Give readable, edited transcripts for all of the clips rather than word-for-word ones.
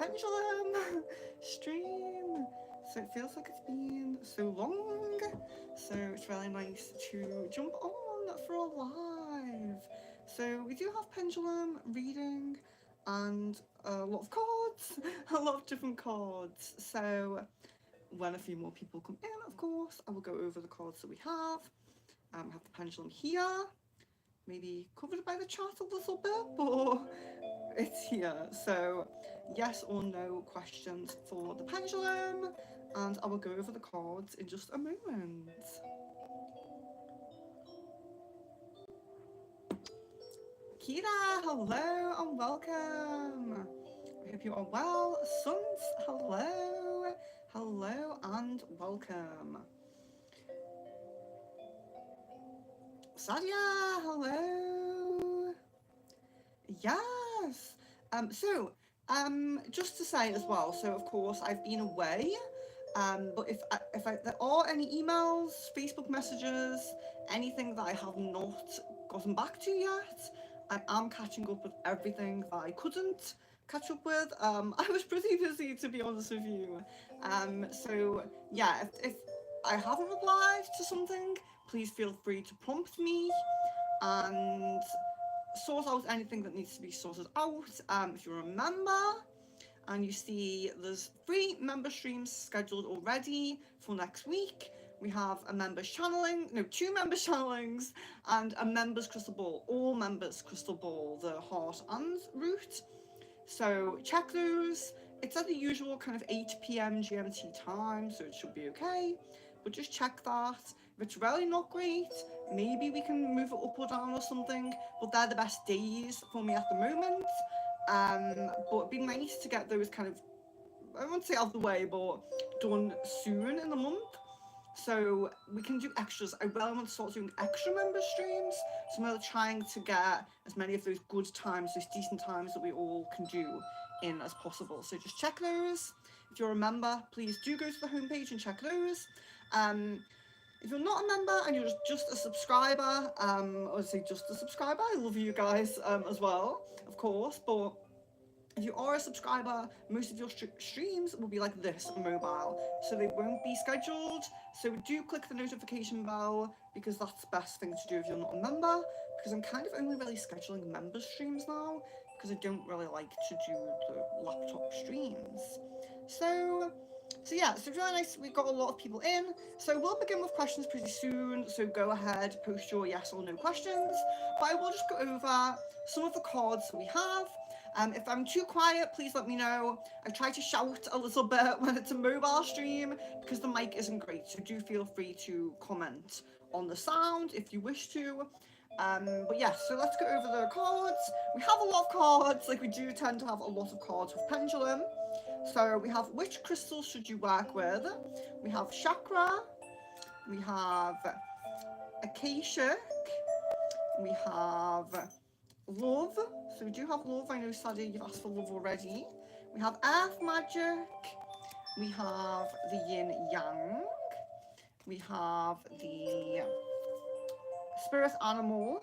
pendulum stream. So it feels like it's been so long. So it's really nice to jump on for a live. So we do have pendulum reading and a lot of cards, a lot of different cards. So when a few more people come in, of course, I will go over the cards that we have. We have the pendulum here, maybe covered by the chat a little bit, but it's here. So yes or no questions for the pendulum, and I will go over the cards in just a moment. Kira, hello and welcome. I hope you are well. Suns, hello. Hello and welcome. Sadia, hello. Yes. Just to say as well. So of course I've been away. But if there are any emails, Facebook messages, anything that I have not gotten back to yet, I am catching up with everything that I couldn't catch up with. I was pretty busy, to be honest with you. So yeah, if I haven't replied to something, please feel free to prompt me and sort out anything that needs to be sorted out. If you remember, and you see there's 3 member streams scheduled already for next week. We have a members channeling, no, 2 members channelings and a members crystal ball, all members crystal ball, the heart and root. So check those. It's at the usual kind of 8 p.m. GMT time, so it should be okay. But just check that. If it's really not great, maybe we can move it up or down or something. But they're the best days for me at the moment. But it'd be nice to get those kind of, I won't say out of the way, but done soon in the month. So we can do extras. I really want to start doing extra member streams. So I'm really trying to get as many of those good times, those decent times that we all can do in as possible. So just check those. If you're a member, please do go to the homepage and check those. If you're not a member and you're just a subscriber, I say just a subscriber, I love you guys as well, of course, but if you are a subscriber, most of your streams will be like this, mobile, so they won't be scheduled. So do click the notification bell, because that's the best thing to do if you're not a member, because I'm kind of only really scheduling member streams now, because I don't really like to do the laptop streams. So yeah, so it's really nice. We've got a lot of people in. So we'll begin with questions pretty soon. So go ahead, post your yes or no questions. But I will just go over some of the cards that we have. If I'm too quiet, please let me know. I try to shout a little bit when it's a mobile stream because the mic isn't great. So do feel free to comment on the sound if you wish to. But yes, so let's go over the cards. We have a lot of cards, like we do tend to have a lot of cards with Pendulum. So we have which crystals should you work with? We have Chakra, we have Akashic, we have Love. So we do have Love. I know, Sadie, you've asked for Love already. We have Earth Magic, we have the Yin Yang, we have the Spirit Animal,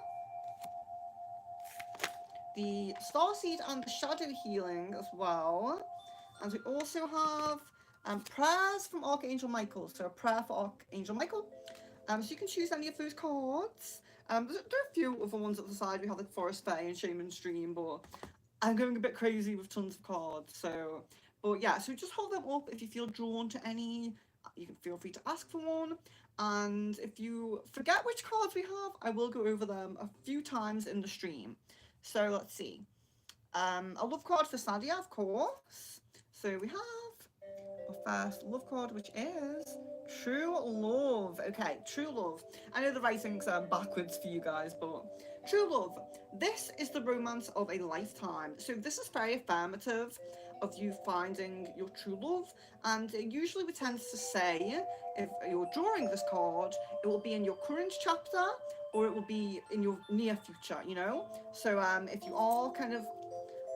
the Starseed and the Shadow Healing as well. And we also have prayers from Archangel Michael. So a prayer for Archangel Michael. So you can choose any of those cards. There are a few other ones at the side. We have like Forest Fae and Shaman Stream, but I'm going a bit crazy with tons of cards. So, but yeah, so just hold them up if you feel drawn to any. You can feel free to ask for one. And if you forget which cards we have, I will go over them a few times in the stream. So let's see. A love card for Sadia, of course. So we have our first love card, which is True Love. Okay, True Love. I know the writing's backwards for you guys, but True Love. This is the romance of a lifetime. So this is very affirmative of you finding your true love, and it usually tends to say, if you're drawing this card, it will be in your current chapter or it will be in your near future, you know? So if you are kind of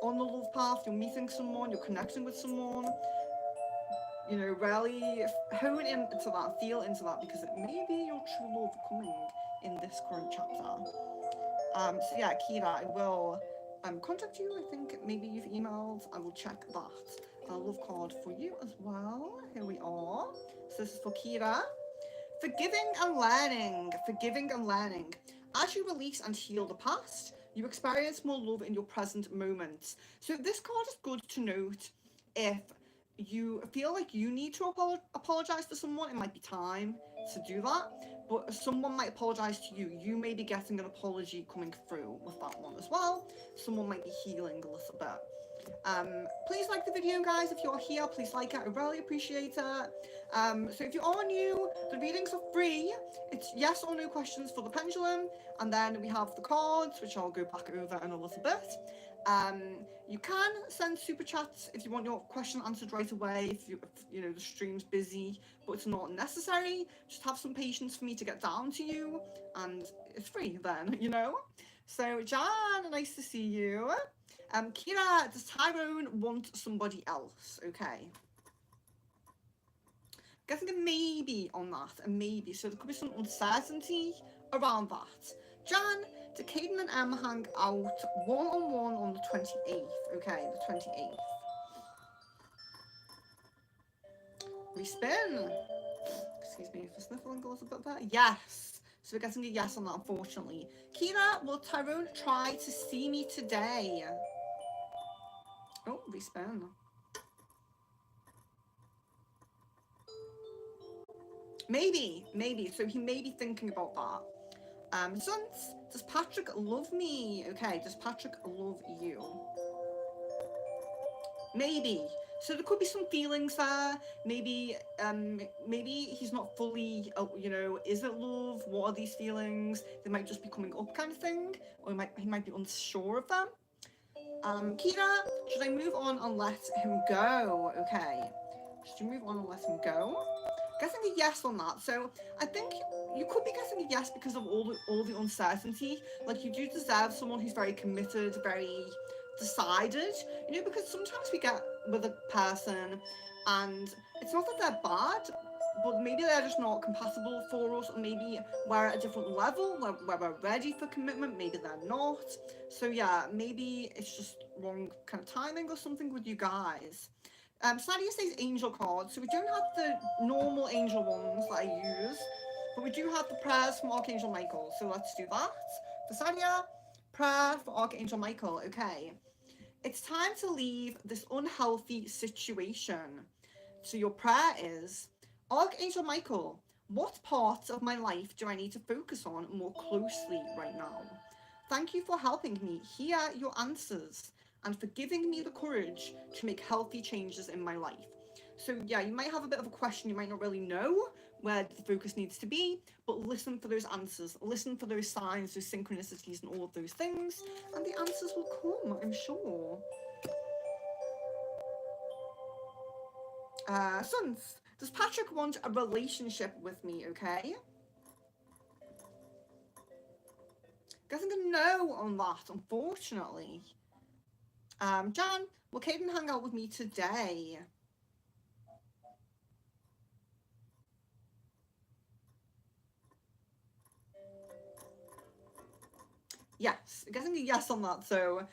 on the love path, you're meeting someone, you're connecting with someone, you know, really hone into that, feel into that, because it may be your true love coming in this current chapter. So yeah, Kira, I will contact you. I think maybe you've emailed. I will check that a love card for you as well. Here we are. So this is for Kira. Forgiving and learning. Forgiving and learning. As you release and heal the past, you experience more love in your present moments. So this card is good to note if you feel like you need to apologize to someone. It might be time to do that, but someone might apologize to you. You may be getting an apology coming through with that one as well. Someone might be healing a little bit. Please like the video, guys. If you're here, please like it. I really appreciate it. So if you are new, the readings are free. It's yes or no questions for the pendulum, and then we have the cards, which I'll go back over in a little bit. You can send super chats if you want your question answered right away, if you know the stream's busy, but it's not necessary. Just have some patience for me to get down to you, and it's free then, you know. So Jan, nice to see you. Kira, does Tyrone want somebody else? Okay. Guessing a maybe on that, a maybe. So there could be some uncertainty around that. Jan, do Caden and Em hang out one-on-one on the 28th? Okay, the 28th. Respin. Excuse me for sniffling a little bit there. Yes. So we're getting a yes on that, unfortunately. Kira, will Tyrone try to see me today? Oh, respin. Maybe. So he may be thinking about that. Sons, does Patrick love me? Okay, does Patrick love you? Maybe. So there could be some feelings there. Maybe he's not fully, you know, is it love? What are these feelings? They might just be coming up, kind of thing, or he might be unsure of them. Kira, should I move on and let him go? Okay. Should you move on and let him go? Guessing a yes on that. So I think you could be guessing a yes because of all the uncertainty. Like, you do deserve someone who's very committed, very decided, you know, because sometimes we get with a person and it's not that they're bad, but maybe they're just not compatible for us, or maybe we're at a different level where we're ready for commitment, maybe they're not. So yeah, maybe it's just wrong kind of timing or something with you guys. Sadia says angel cards, so we don't have the normal angel ones that I use, but we do have the prayers from Archangel Michael, so let's do that. For Sadia, prayer for Archangel Michael. Okay. It's time to leave this unhealthy situation. So your prayer is, Archangel Michael, what parts of my life do I need to focus on more closely right now? Thank you for helping me hear your answers and for giving me the courage to make healthy changes in my life. So yeah, you might have a bit of a question, you might not really know where the focus needs to be, but listen for those answers, listen for those signs, those synchronicities and all of those things, and the answers will come, I'm sure. Sons, does Patrick want a relationship with me? Okay. Guessing a no on that, unfortunately. Jan, will Caden hang out with me today? Yes, getting a yes on that, so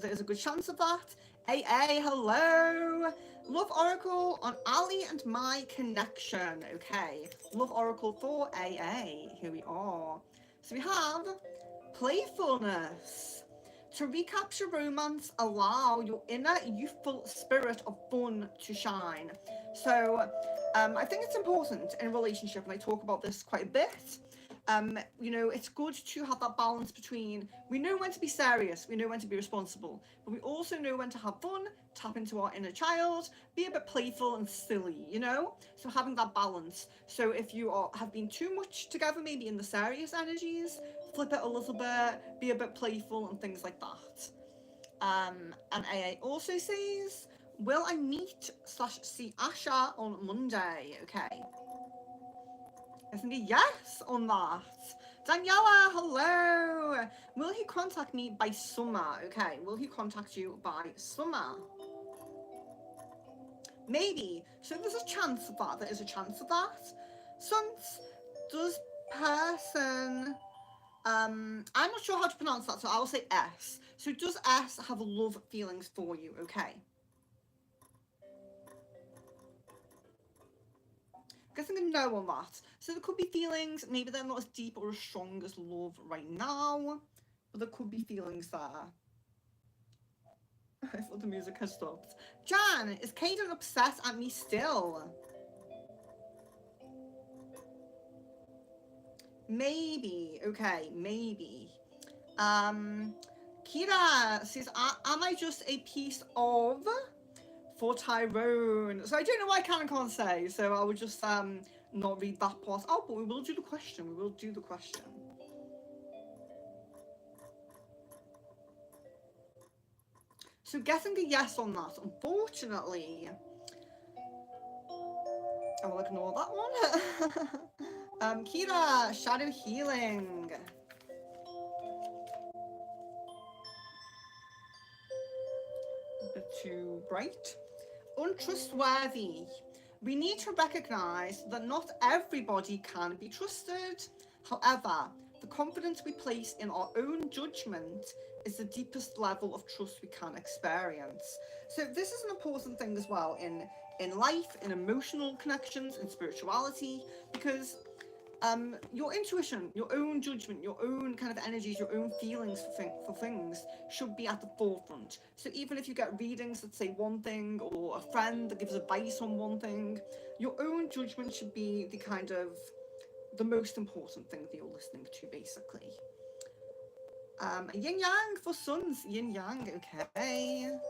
there's a good chance of that. AA, hello! Love Oracle on Ali and my connection. Okay, Love Oracle for AA. Here we are. So we have playfulness. To recapture romance, allow your inner youthful spirit of fun to shine. So I think it's important in a relationship, and I talk about this quite a bit. You know, it's good to have that balance between, we know when to be serious, we know when to be responsible, but we also know when to have fun, tap into our inner child, be a bit playful and silly, you know? So having that balance. So if you have been too much together, maybe in the serious energies, flip it a little bit, be a bit playful and things like that. And AA also says, will I meet / see Asha on Monday? Okay. I think a yes on that. Daniela, hello. Will he contact me by summer? Okay, will he contact you by summer? Maybe. So there's a chance of that. There is a chance of that. Sons, does person... I'm not sure how to pronounce that, so I'll say S. So does S have love feelings for you? Okay. guessing a no on that. So there could be feelings, maybe they're not as deep or as strong as love right now, but there could be feelings there. I thought the music has stopped. Jan, is Caden upset at me still? Maybe. Okay, maybe. Kira says, am I just a piece of for Tyrone? So I don't know why I can and can't say, so I would just not read that part. Oh, but we will do the question. We will do the question. So getting a yes on that, unfortunately. I will ignore that one. Kira, shadow healing. A bit too bright. Untrustworthy. We need to recognize that not everybody can be trusted. However, the confidence we place in our own judgment is the deepest level of trust we can experience. So this is an important thing as well in life, in emotional connections, in spirituality, because your intuition, your own judgment, your own kind of energies, your own feelings for things should be at the forefront. So even if you get readings that say one thing, or a friend that gives advice on one thing, your own judgment should be the kind of the most important thing that you're listening to, basically. Yin Yang for Suns. Yin Yang, okay. Here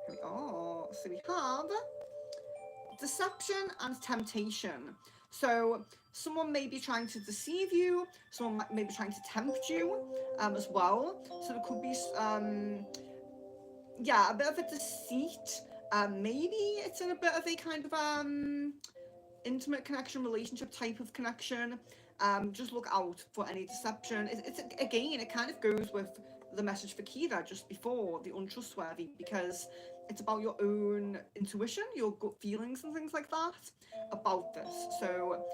we are. So we have deception and temptation. So someone may be trying to deceive you, someone may be trying to tempt you as well. So there could be, yeah, a bit of a deceit. Maybe it's in a bit of a kind of intimate connection, relationship type of connection. Just look out for any deception. It's again, it kind of goes with the message for Kira just before, the untrustworthy, because it's about your own intuition, your gut feelings and things like that about this. So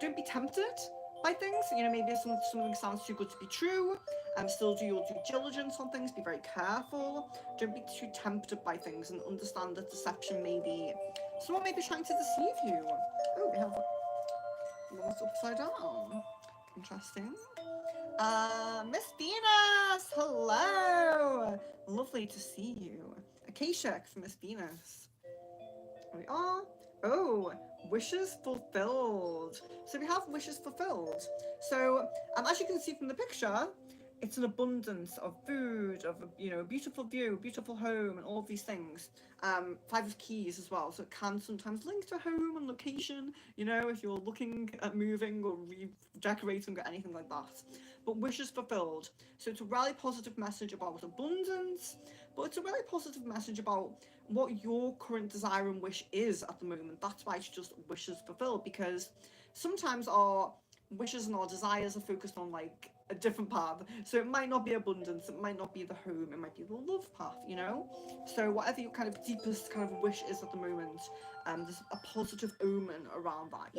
don't be tempted by things. You know, maybe something sounds too good to be true. Still do your due diligence on things. Be very careful. Don't be too tempted by things, and understand that deception may be, someone may be trying to deceive you. Oh, we have one upside down. Interesting. Miss Venus, hello. Lovely to see you. Acacia from Miss Venus. Here we are. Oh, wishes fulfilled. So we have wishes fulfilled. So as you can see from the picture, it's an abundance of food, of a beautiful view, beautiful home, and all of these things. 5 of keys as well, so it can sometimes link to home and location, if you're looking at moving or redecorating or anything like that. But wishes fulfilled. So it's a really positive message about abundance, but it's a really positive message about what your current desire and wish is at the moment. That's why it's just wishes fulfilled, because sometimes our wishes and our desires are focused on like a different path. So it might not be abundance, it might not be the home, it might be the love path, So whatever your kind of deepest kind of wish is at the moment, there's a positive omen around that,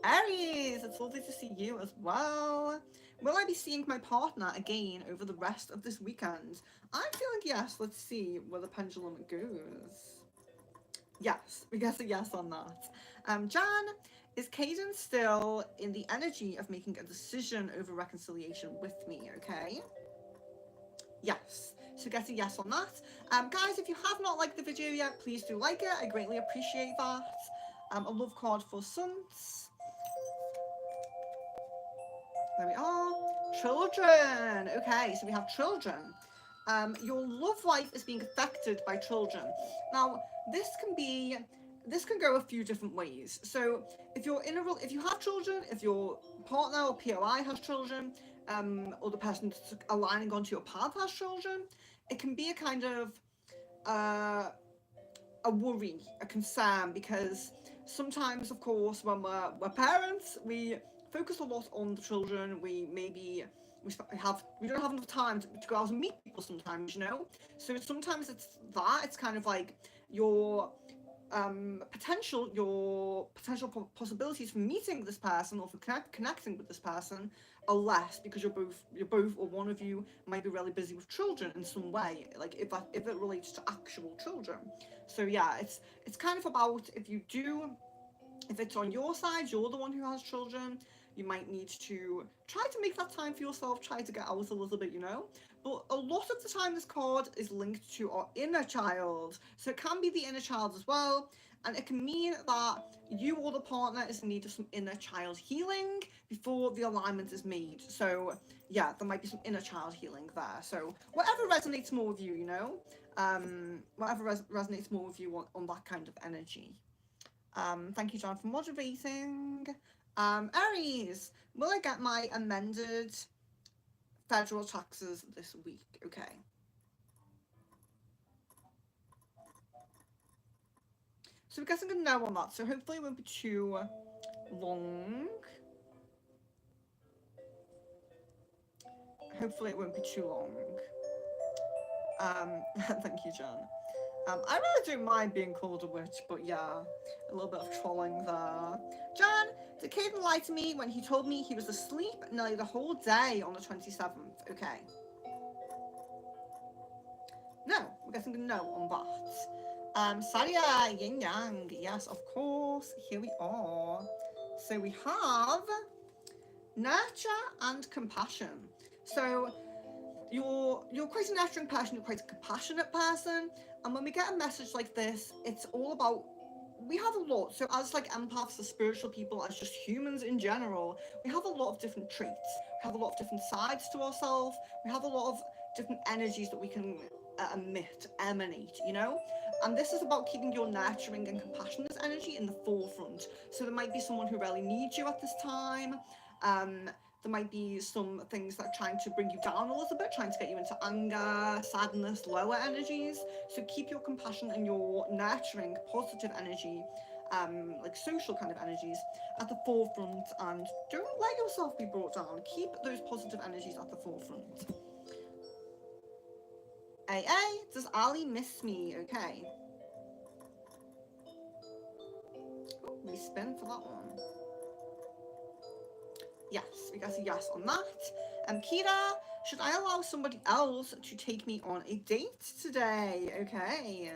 Aries, it's lovely to see you as well. Will I be seeing my partner again over the rest of this weekend? I'm feeling yes. Let's see where the pendulum goes. Yes, we get a yes on that. Jan, is Caden still in the energy of making a decision over reconciliation with me, okay? Yes, so get a yes on that. Guys, if you have not liked the video yet, please do like it. I greatly appreciate that. A love card for Suns. There we are. Children. Okay, so we have children. Your love life is being affected by children. Now, this can go a few different ways. So if you have children, if your partner or POI has children, or the person that's aligning onto your path has children, it can be a kind of a worry, a concern, because sometimes, of course, when we're parents, we focus a lot on the children. We don't have enough time to go out and meet people sometimes, So sometimes it's kind of like you're your potential possibilities for meeting this person or for connecting with this person are less, because you're both or one of you might be really busy with children in some way, like if it relates to actual children. So yeah, it's kind of about, if it's on your side, you're the one who has children, you might need to try to make that time for yourself, try to get out a little bit, But a lot of the time, this card is linked to our inner child. So it can be the inner child as well. And it can mean that you or the partner is in need of some inner child healing before the alignment is made. So yeah, there might be some inner child healing there. So whatever resonates more with you, whatever resonates more with you on that kind of energy. Thank you, John, for moderating. Aries, will I get my amended federal taxes this week? Okay. So we're getting a no on that, so hopefully it won't be too long. Hopefully it won't be too long. Thank you, John. I really don't mind being called a witch, but yeah, a little bit of trolling there. John, did Caden lie to me when he told me he was asleep nearly the whole day on the 27th? Okay. No, we're getting a no on that. Sadia, Yin Yang, yes, of course, here we are. So we have nurture and compassion. So you're quite a nurturing person, you're quite a compassionate person, and when we get a message like this, it's all about, we have a lot, so as like empaths, as spiritual people, as just humans in general, we have a lot of different traits, we have a lot of different sides to ourselves, we have a lot of different energies that we can emanate, and this is about keeping your nurturing and compassionate energy in the forefront. So there might be someone who really needs you at this time. There might be some things that are trying to bring you down a little bit, trying to get you into anger, sadness, lower energies. So keep your compassion and your nurturing, positive energy, like social kind of energies, at the forefront, and don't let yourself be brought down. Keep those positive energies at the forefront. AA, does Ali miss me? Okay. Ooh, we spin for that one. Yes, we got a yes on that. Kira, should I allow somebody else to take me on a date today? Okay.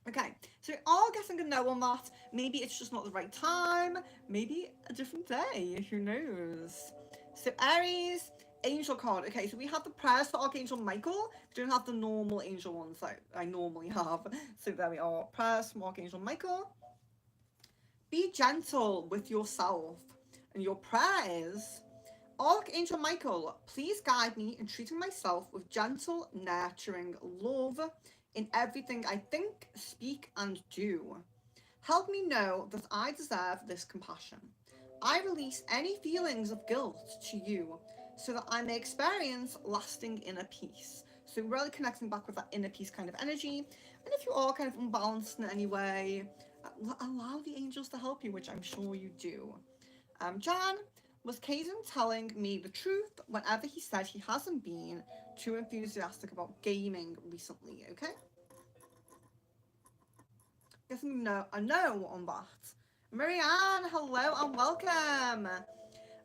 Okay, so we are getting a no on that. Maybe it's just not the right time. Maybe a different day. Who knows? So Aries, angel card. Okay, so we have the prayers for Archangel Michael. We don't have the normal angel ones that I normally have. So there we are. Prayers from Archangel Michael. Be gentle with yourself. And your prayers, Archangel Michael, please guide me in treating myself with gentle, nurturing love in everything I think, speak, and do. Help me know that I deserve this compassion. I release any feelings of guilt to you so that I may experience lasting inner peace. So really connecting back with that inner peace kind of energy. And if you are kind of unbalanced in any way, allow the angels to help you, which I'm sure you do. Jan, was Caden telling me the truth whenever he said he hasn't been too enthusiastic about gaming recently? Okay. Guessing a no on that. Marianne, hello and welcome.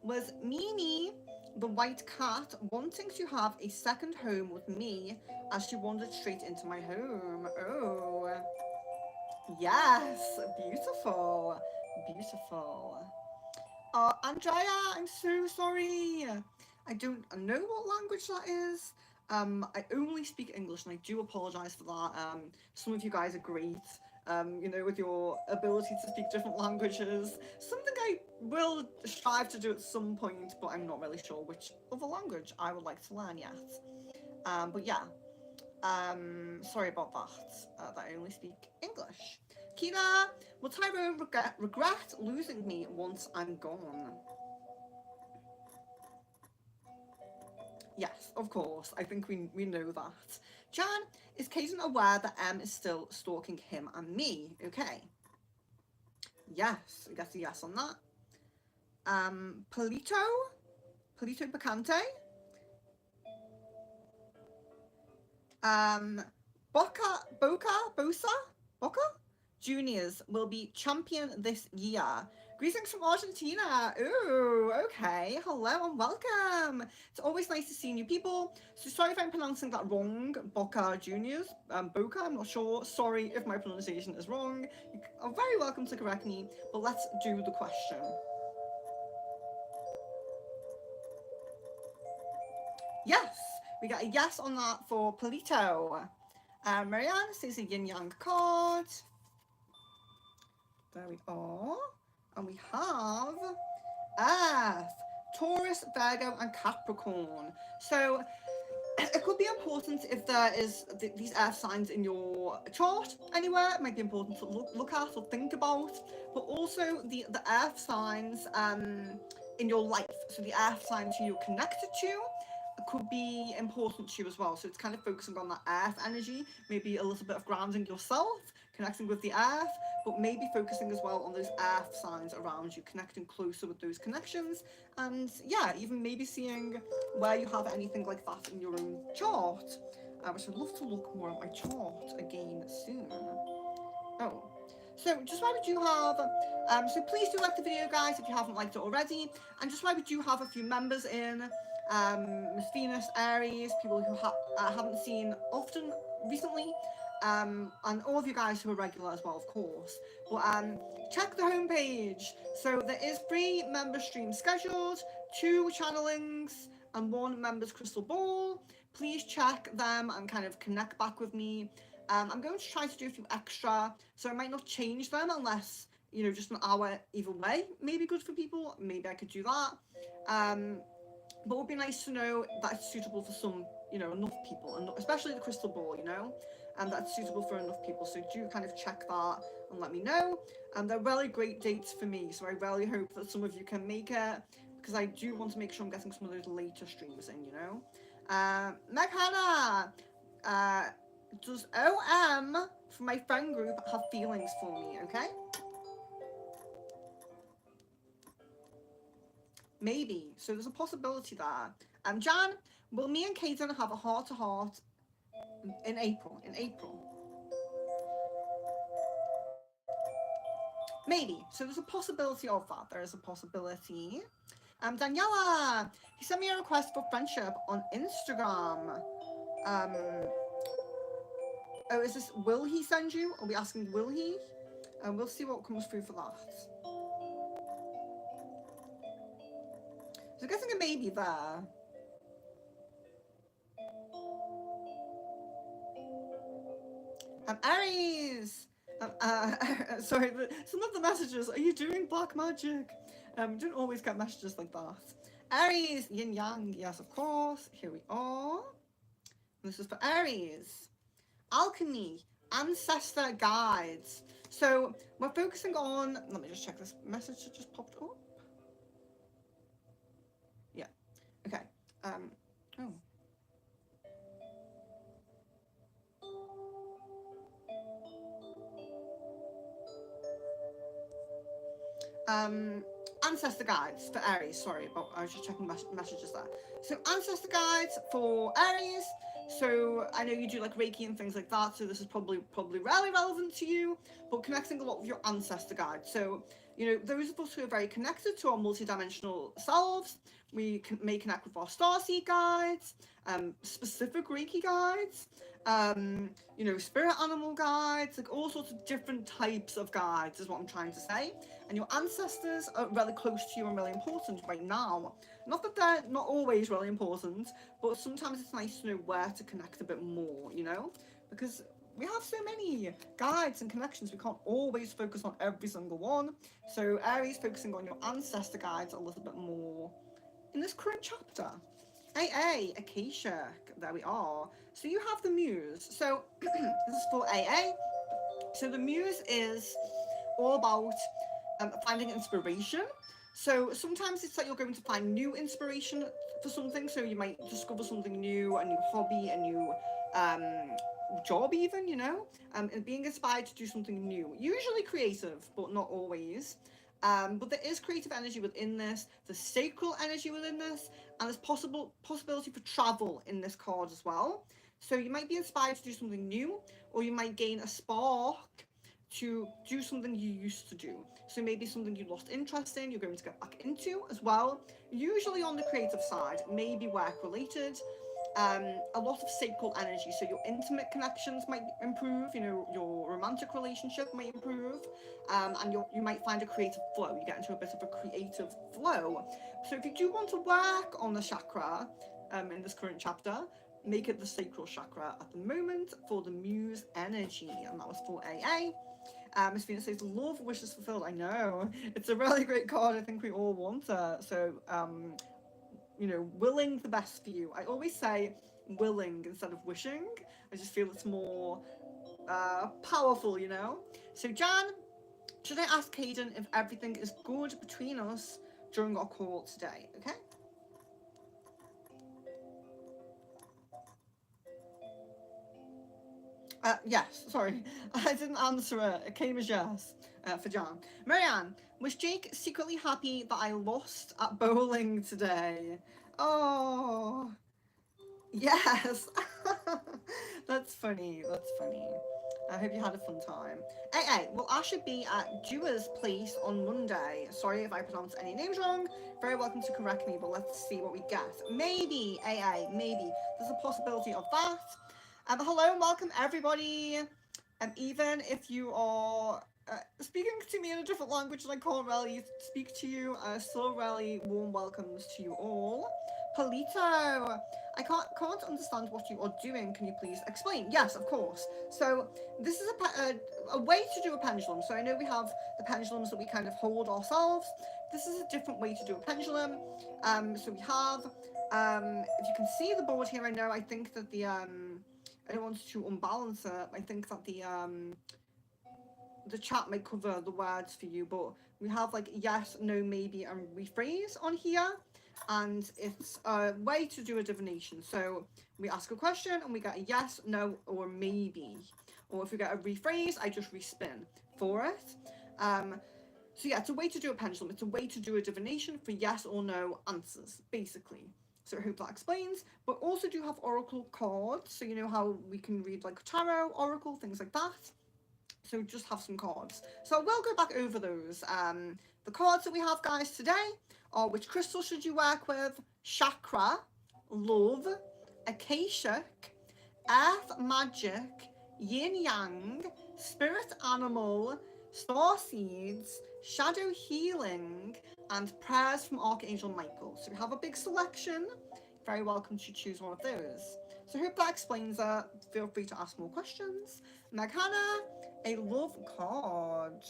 Was Mimi, the white cat, wanting to have a second home with me as she wandered straight into my home? Oh, yes, beautiful, beautiful. Andrea, I'm so sorry. I don't know what language that is. I only speak English, and I do apologise for that. Some of you guys are great, with your ability to speak different languages. Something I will strive to do at some point, but I'm not really sure which other language I would like to learn yet. But yeah, sorry about that. That I only speak English. Kina, will Tyrone regret losing me once I'm gone? Yes, of course. I think we know that. Jan, is Caden aware that M is still stalking him and me? Okay. Yes, I guess a yes on that. Polito Picante. Boca Juniors will be champion this year. Greetings from Argentina. Ooh, okay. Hello and welcome. It's always nice to see new people. So sorry if I'm pronouncing that wrong. Boca Juniors. Boca, I'm not sure. Sorry if my pronunciation is wrong. You are very welcome to correct me, but let's do the question. Yes, we got a yes on that for Polito. Marianne says a Yin Yang card. There we are. And we have Earth, Taurus, Virgo, and Capricorn. So it could be important if there is these earth signs in your chart anywhere. It might be important to look at or think about, but also the earth signs in your life. So the earth signs who you're connected to could be important to you as well. So it's kind of focusing on that earth energy, maybe a little bit of grounding yourself, connecting with the earth, but maybe focusing as well on those earth signs around you, connecting closer with those connections, and yeah, even maybe seeing where you have anything like that in your own chart, which I'd love to look more at my chart again soon. Oh, so just why we do have, so please do like the video, guys, if you haven't liked it already, and just why we do have a few members in, Miss Venus, Aries, people who haven't seen often recently, and all of you guys who are regular as well, of course. But check the homepage. So there is 3 member streams scheduled, 2 channelings, and 1 member's crystal ball. Please check them and kind of connect back with me. I'm going to try to do a few extra, so I might not change them unless, you know, just an hour either way may be good for people. Maybe I could do that. But it would be nice to know that it's suitable for some, you know, enough people, and especially the crystal ball, you know, and that's suitable for enough people. So do kind of check that and let me know. And they're really great dates for me, so I really hope that some of you can make it, because I do want to make sure I'm getting some of those later streams in, you know. Meg Hannah, does OM from my friend group have feelings for me? Okay. Maybe. So there's a possibility there. Jan, will me and Kaden have a heart-to-heart in April? In April. Maybe. So there's a possibility of that. There is a possibility. Daniela, he sent me a request for friendship on Instagram. Oh, is this, will he send you? Are we asking, will he? And we'll see what comes through for that. So I'm guessing a maybe there. Aries! Sorry, some of the messages, are you doing black magic? Don't always get messages like that. Aries, Yin Yang, yes, of course. Here we are. This is for Aries. Alchemy, Ancestor guides. So we're focusing on, let me just check this message that just popped up. Yeah, okay. Oh. Ancestor guides for Aries. Sorry, but I was just checking messages there. So Ancestor guides for Aries. So I know you do like Reiki and things like that. So this is probably really relevant to you. But connecting a lot with your ancestor guides. So you know, those of us who are very connected to our multidimensional selves, we may connect with our starseed guides, specific Reiki guides, you know, spirit animal guides, like all sorts of different types of guides is what I'm trying to say. And your ancestors are really close to you and really important right now. Not that they're not always really important, but sometimes it's nice to know where to connect a bit more, you know? Because we have so many guides and connections, we can't always focus on every single one. So Aries focusing on your ancestor guides a little bit more in this current chapter. AA, Acacia, there we are. So you have the Muse. So this is for AA. So the Muse is all about finding inspiration. So sometimes it's like you're going to find new inspiration for something. So you might discover something new, a new hobby, a new job even, you know, and being inspired to do something new. Usually creative, but not always. But there is creative energy within this, there's sacral energy within this, and there's possibility for travel in this card as well. So you might be inspired to do something new, or you might gain a spark to do something you used to do. So maybe something you lost interest in, you're going to get back into as well. Usually on the creative side, maybe work related. A lot of sacral energy, so your intimate connections might improve, you know, your romantic relationship might improve, and you might find a creative flow. You get into a bit of a creative flow. So if you do want to work on the chakra in this current chapter, make it the sacral chakra at the moment for the muse energy, and that was for AA. Miss Venus says, love wishes fulfilled. I know. It's a really great card. I think we all want it. So, you know, willing the best for you. I always say willing instead of wishing. I just feel it's more powerful, you know? So, Jan, should I ask Hayden if everything is good between us during our call today? Okay? Yes, sorry. I didn't answer it. It came as yes for Jan. Marianne, was Jake secretly happy that I lost at bowling today? Oh, yes. That's funny. That's funny. I hope you had a fun time. Hey, will Asha be at Dua's place on Monday? Sorry if I pronounce any names wrong. Very welcome to correct me, but let's see what we get. Maybe, maybe. There's a possibility of that. Hello and welcome everybody. Even if you are speaking to me in a different language and I can't really speak to you, still really warm welcomes to you all. Polito, I can't understand what you are doing. Can you please explain? Yes, of course. So this is a way to do a pendulum. So I know we have the pendulums that we kind of hold ourselves. This is a different way to do a pendulum. So we have, if you can see the board here, I know I think that I don't want to unbalance it. I think that the chat might cover the words for you, but we have like yes, no, maybe, and rephrase on here, and it's a way to do a divination. So we ask a question and we get a yes, no, or maybe, or if we get a rephrase, I just respin for it. So yeah, it's a way to do a pendulum. It's a way to do a divination for yes or no answers, basically. So I hope that explains. But also do have oracle cards. So you know how we can read like tarot, oracle, things like that. So just have some cards. So I will go back over those. The cards that we have, guys, today are which crystal should you work with? Chakra, love, akashic, earth magic, yin yang, spirit animal, star seeds, shadow healing, and prayers from Archangel Michael. So we have a big selection. Very welcome to choose one of those. So I hope that explains it. Feel free to ask more questions. Meghana, a love card.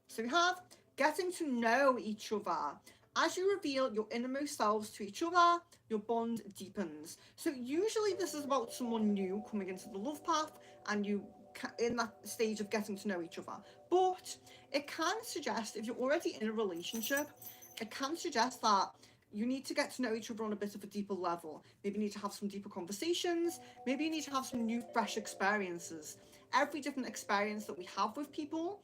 So we have getting to know each other. As you reveal your innermost selves to each other, your bond deepens. So usually this is about someone new coming into the love path and you in that stage of getting to know each other. But it can suggest, if you're already in a relationship, it can suggest that you need to get to know each other on a bit of a deeper level. Maybe you need to have some deeper conversations. Maybe you need to have some new, fresh experiences. Every different experience that we have with people,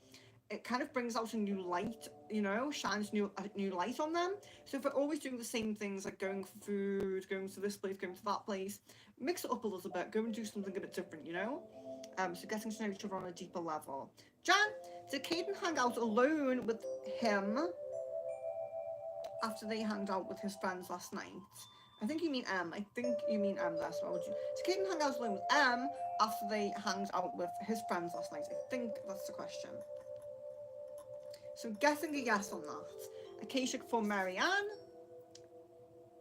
it kind of brings out a new light, you know, shines a new light on them. So if we're always doing the same things, like going for food, going to this place, going to that place, mix it up a little bit, go and do something a bit different, you know? So getting to know each other on a deeper level. Jan, did Caden hang out alone with him after they hanged out with his friends last night? I think you mean M. I think you mean M there. So Caden hang out alone with M after they hanged out with his friends last night. I think that's the question. So guessing a yes on that. Akashic for Marianne.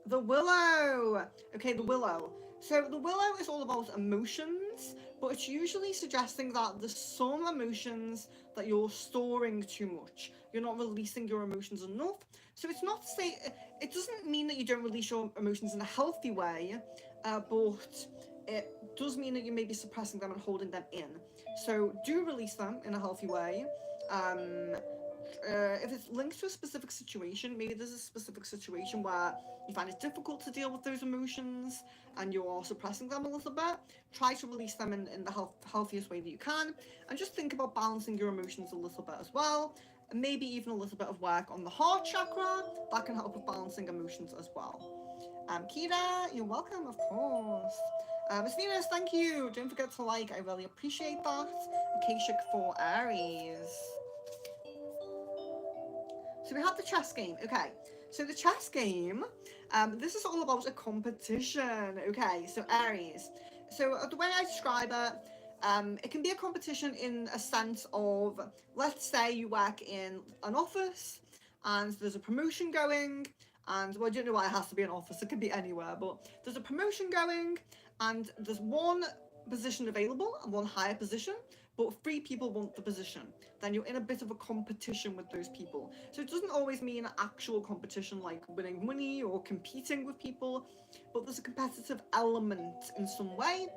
The Willow. Okay, the Willow. So the Willow is all about emotions, but it's usually suggesting that there's some emotions that you're storing too much. You're not releasing your emotions enough. So it's not to say, it doesn't mean that you don't release your emotions in a healthy way, but it does mean that you may be suppressing them and holding them in. So do release them in a healthy way. If it's linked to a specific situation, maybe there's a specific situation where you find it difficult to deal with those emotions and you're suppressing them a little bit, try to release them in the healthiest way that you can, and just think about balancing your emotions a little bit as well, and maybe even a little bit of work on the heart chakra that can help with balancing emotions as well. Kira, you're welcome, of course. Miss Venus, thank you. Don't forget to like. I really appreciate that. Akashic for Aries. So we have the chess game. Okay. So the chess game, this is all about a competition. Okay. So Aries. So the way I describe it can be a competition in a sense of, let's say you work in an office and there's a promotion going, and well, I don't know why it has to be an office. It could be anywhere, but there's a promotion going, and there's one position available and one higher position, but 3 people want the position. Then you're in a bit of a competition with those people. So it doesn't always mean actual competition like winning money or competing with people, but there's a competitive element in some way.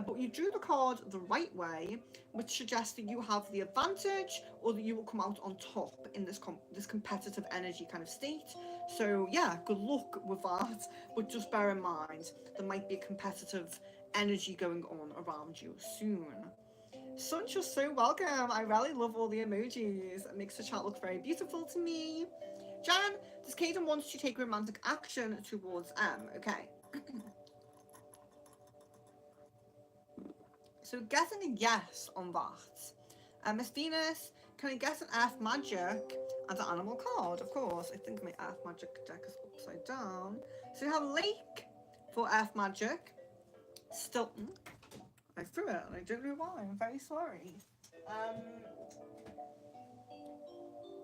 But you drew the card the right way, which suggests that you have the advantage, or that you will come out on top in this this competitive energy kind of state. So yeah, good luck with that. But just bear in mind, there might be a competitive energy going on around you soon. Sunch, you're so welcome. I really love all the emojis. It makes the chat look very beautiful to me. Jan, does Caden want to take romantic action towards M? Okay. So getting a yes on that. Miss Venus, can I get an Earth Magic and an animal card? Of course. I think my Earth Magic deck is upside down. So we have Lake for Earth Magic. Stilton. I threw it and I don't know why. I'm very sorry.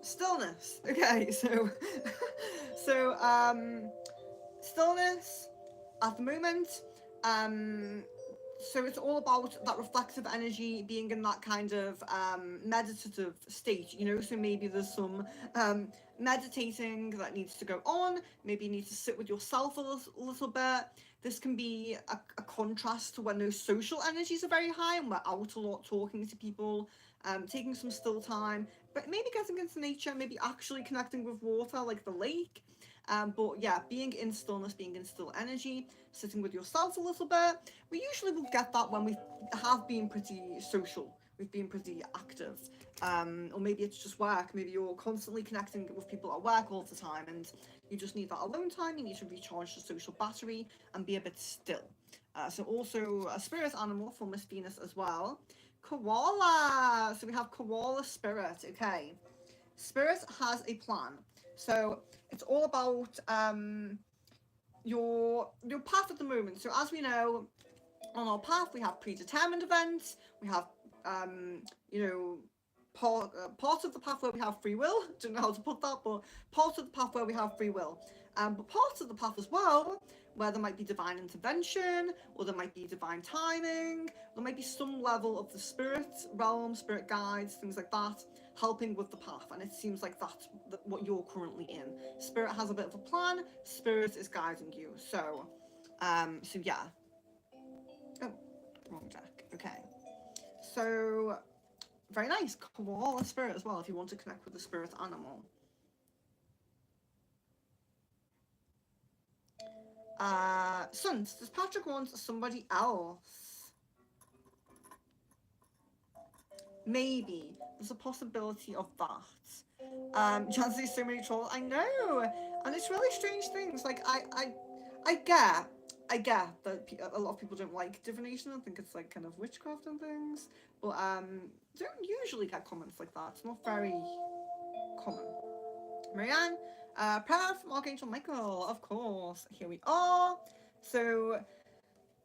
Stillness. Okay, so stillness at the moment. So it's all about that reflective energy, being in that kind of meditative state, you know. So maybe there's some meditating that needs to go on. Maybe you need to sit with yourself a little bit. This can be a contrast to when those social energies are very high and we're out a lot talking to people, taking some still time, but maybe getting into nature, maybe actually connecting with water like the lake. But yeah, being in stillness, being in still energy, sitting with yourself a little bit. We usually will get that when we have been pretty social, we've been pretty active. Or maybe it's just work, maybe you're constantly connecting with people at work all the time and you just need that alone time, you need to recharge the social battery and be a bit still. So also a spirit animal for Miss Venus as well. Koala! So we have koala spirit, okay. Spirit has a plan. So it's all about your path at the moment. So as we know, on our path we have predetermined events, we have you know, part of the path where we have free will. Don't know how to put that, but part of the path where we have free will. But part of the path as well where there might be divine intervention, or there might be divine timing, there might be some level of the spirit realm, spirit guides, things like that, helping with the path. And it seems like that's what you're currently in. Spirit has a bit of a plan, spirit is guiding you. So yeah. Oh, wrong deck. Okay. So very nice. Koala spirit as well if you want to connect with the spirit animal. Sons, does Patrick want somebody else? Maybe. There's a possibility of that. Jan sees so many trolls. I know! And it's really strange things. Like, I get that a lot of people don't like divination and think it's like kind of witchcraft and things. But don't usually get comments like that. It's not very common. Marianne, prayer from Archangel Michael, of course. Here we are. So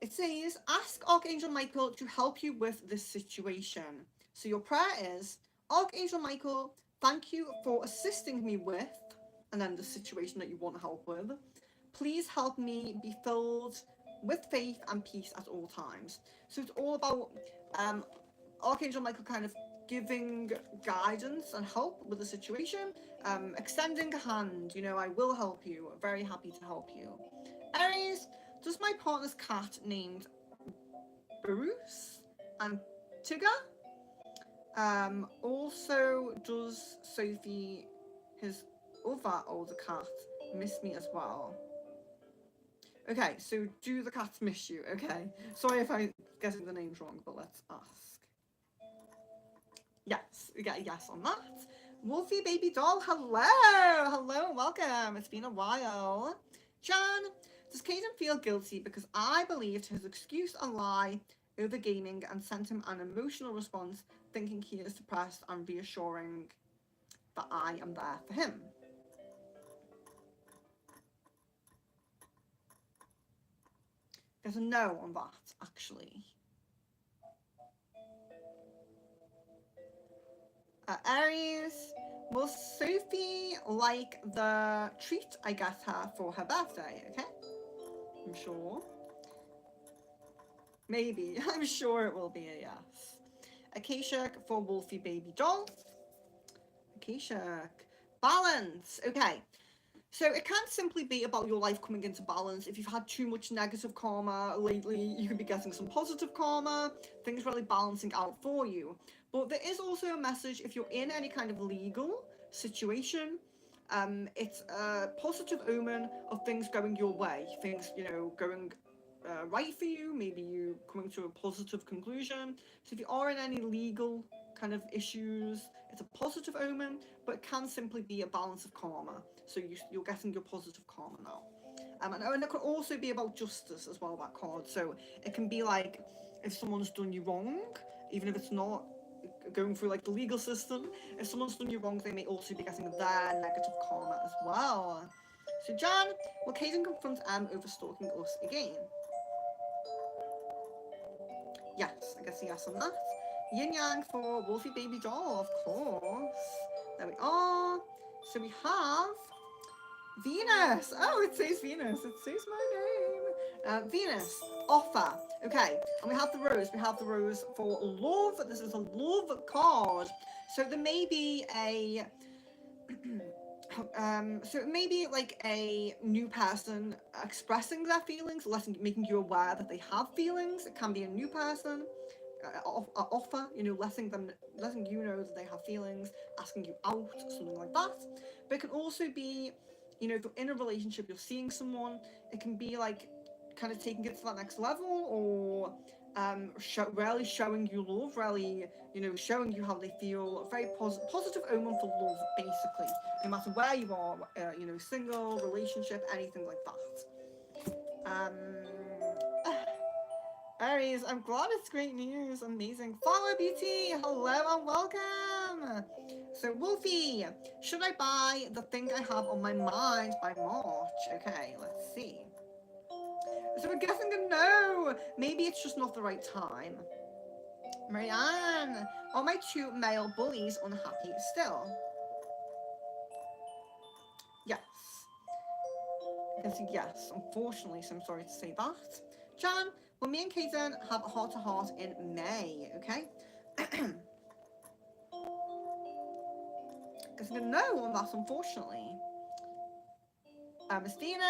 it says, ask Archangel Michael to help you with this situation. So your prayer is, Archangel Michael, thank you for assisting me with, and then the situation that you want help with. Please help me be filled with faith and peace at all times. So it's all about Archangel Michael kind of giving guidance and help with the situation, extending a hand, you know, I will help you, very happy to help you. Aries, does my partner's cat named Bruce and Tigger? Also, does Sophie, his other older cat, miss me as well? Okay, so do the cats miss you? Okay, sorry if I'm getting the names wrong, but let's ask. Yes, we get a yes on that. Wolfie baby doll, hello, welcome. It's been a while. Jan, Does Caden feel guilty because I believed his excuse a lie over gaming and sent him an emotional response thinking he is depressed and reassuring that I am there for him? There's a no on that, actually. Aries, will Sophie like the treat I got her for her birthday? Okay, I'm sure. Maybe. I'm sure it will be a yes. Acacia for Wolfie Baby Doll. Acacia. Balance. Okay. So it can't simply be about your life coming into balance. If you've had too much negative karma lately, you could be getting some positive karma, things really balancing out for you. But there is also a message if you're in any kind of legal situation, it's a positive omen of things going your way, things, going right for you, maybe you coming to a positive conclusion. So if you are in any legal kind of issues, it's a positive omen, but it can simply be a balance of karma. So you're getting your positive karma now. And it could also be about justice as well, that card. So it can be like if someone's done you wrong, even if it's not going through like the legal system, if someone's done you wrong, they may also be getting their negative karma as well. So Jan, will Caden confront M over stalking us again? Yes, I guess a yes on that. Yin Yang for Wolfie Baby Doll, of course. There we are. So we have Venus. Oh, it says Venus. It says my name. Venus, offer. Okay, and we have the rose. We have the rose for love. This is a love card. So there may be a so it may be like a new person expressing their feelings, making you aware that they have feelings. It can be a new person offer, letting you know that they have feelings, asking you out, something like that. But it can also be, if you're in a relationship, you're seeing someone, it can be like kind of taking it to that next level, or really showing you love, really, showing you how they feel. A very positive omen for love, basically, no matter where you are, single, relationship, anything like that. Aries, I'm glad it's great news. Amazing. Flower Beauty, hello and welcome. So, Wolfie, should I buy the thing I have on my mind by March? Okay, let's see. So we're guessing a no. Maybe it's just not the right time. Marianne, are my two male bullies unhappy still? Yes. Yes, unfortunately, so I'm sorry to say that. Jan, well, me and Kaden have a heart-to-heart in May, okay? Guessing a no on that, unfortunately. Miss Venus,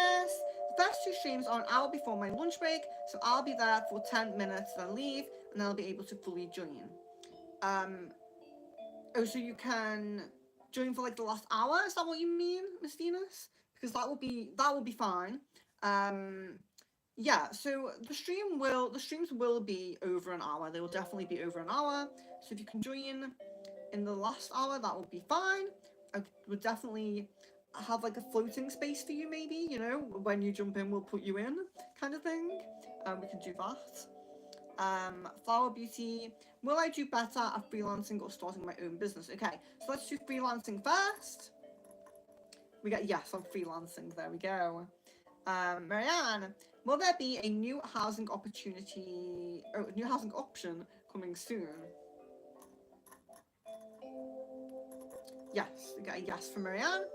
the first two streams are an hour before my lunch break, so I'll be there for 10 minutes, then leave, and then I'll be able to fully join. So you can join for like the last hour? Is that what you mean, Miss Venus? Because that will be fine. Yeah, so the streams will be over an hour. They will definitely be over an hour. So if you can join in the last hour, that will be fine. I would definitely have like a floating space for you, maybe, when you jump in, we'll put you in, kind of thing. We can do that. Flower Beauty, will I do better at freelancing or starting my own business? Okay, so let's do freelancing first. We got yes on freelancing, there we go. Marianne, will there be a new housing opportunity, or new housing option coming soon? Yes, we got a yes from Marianne.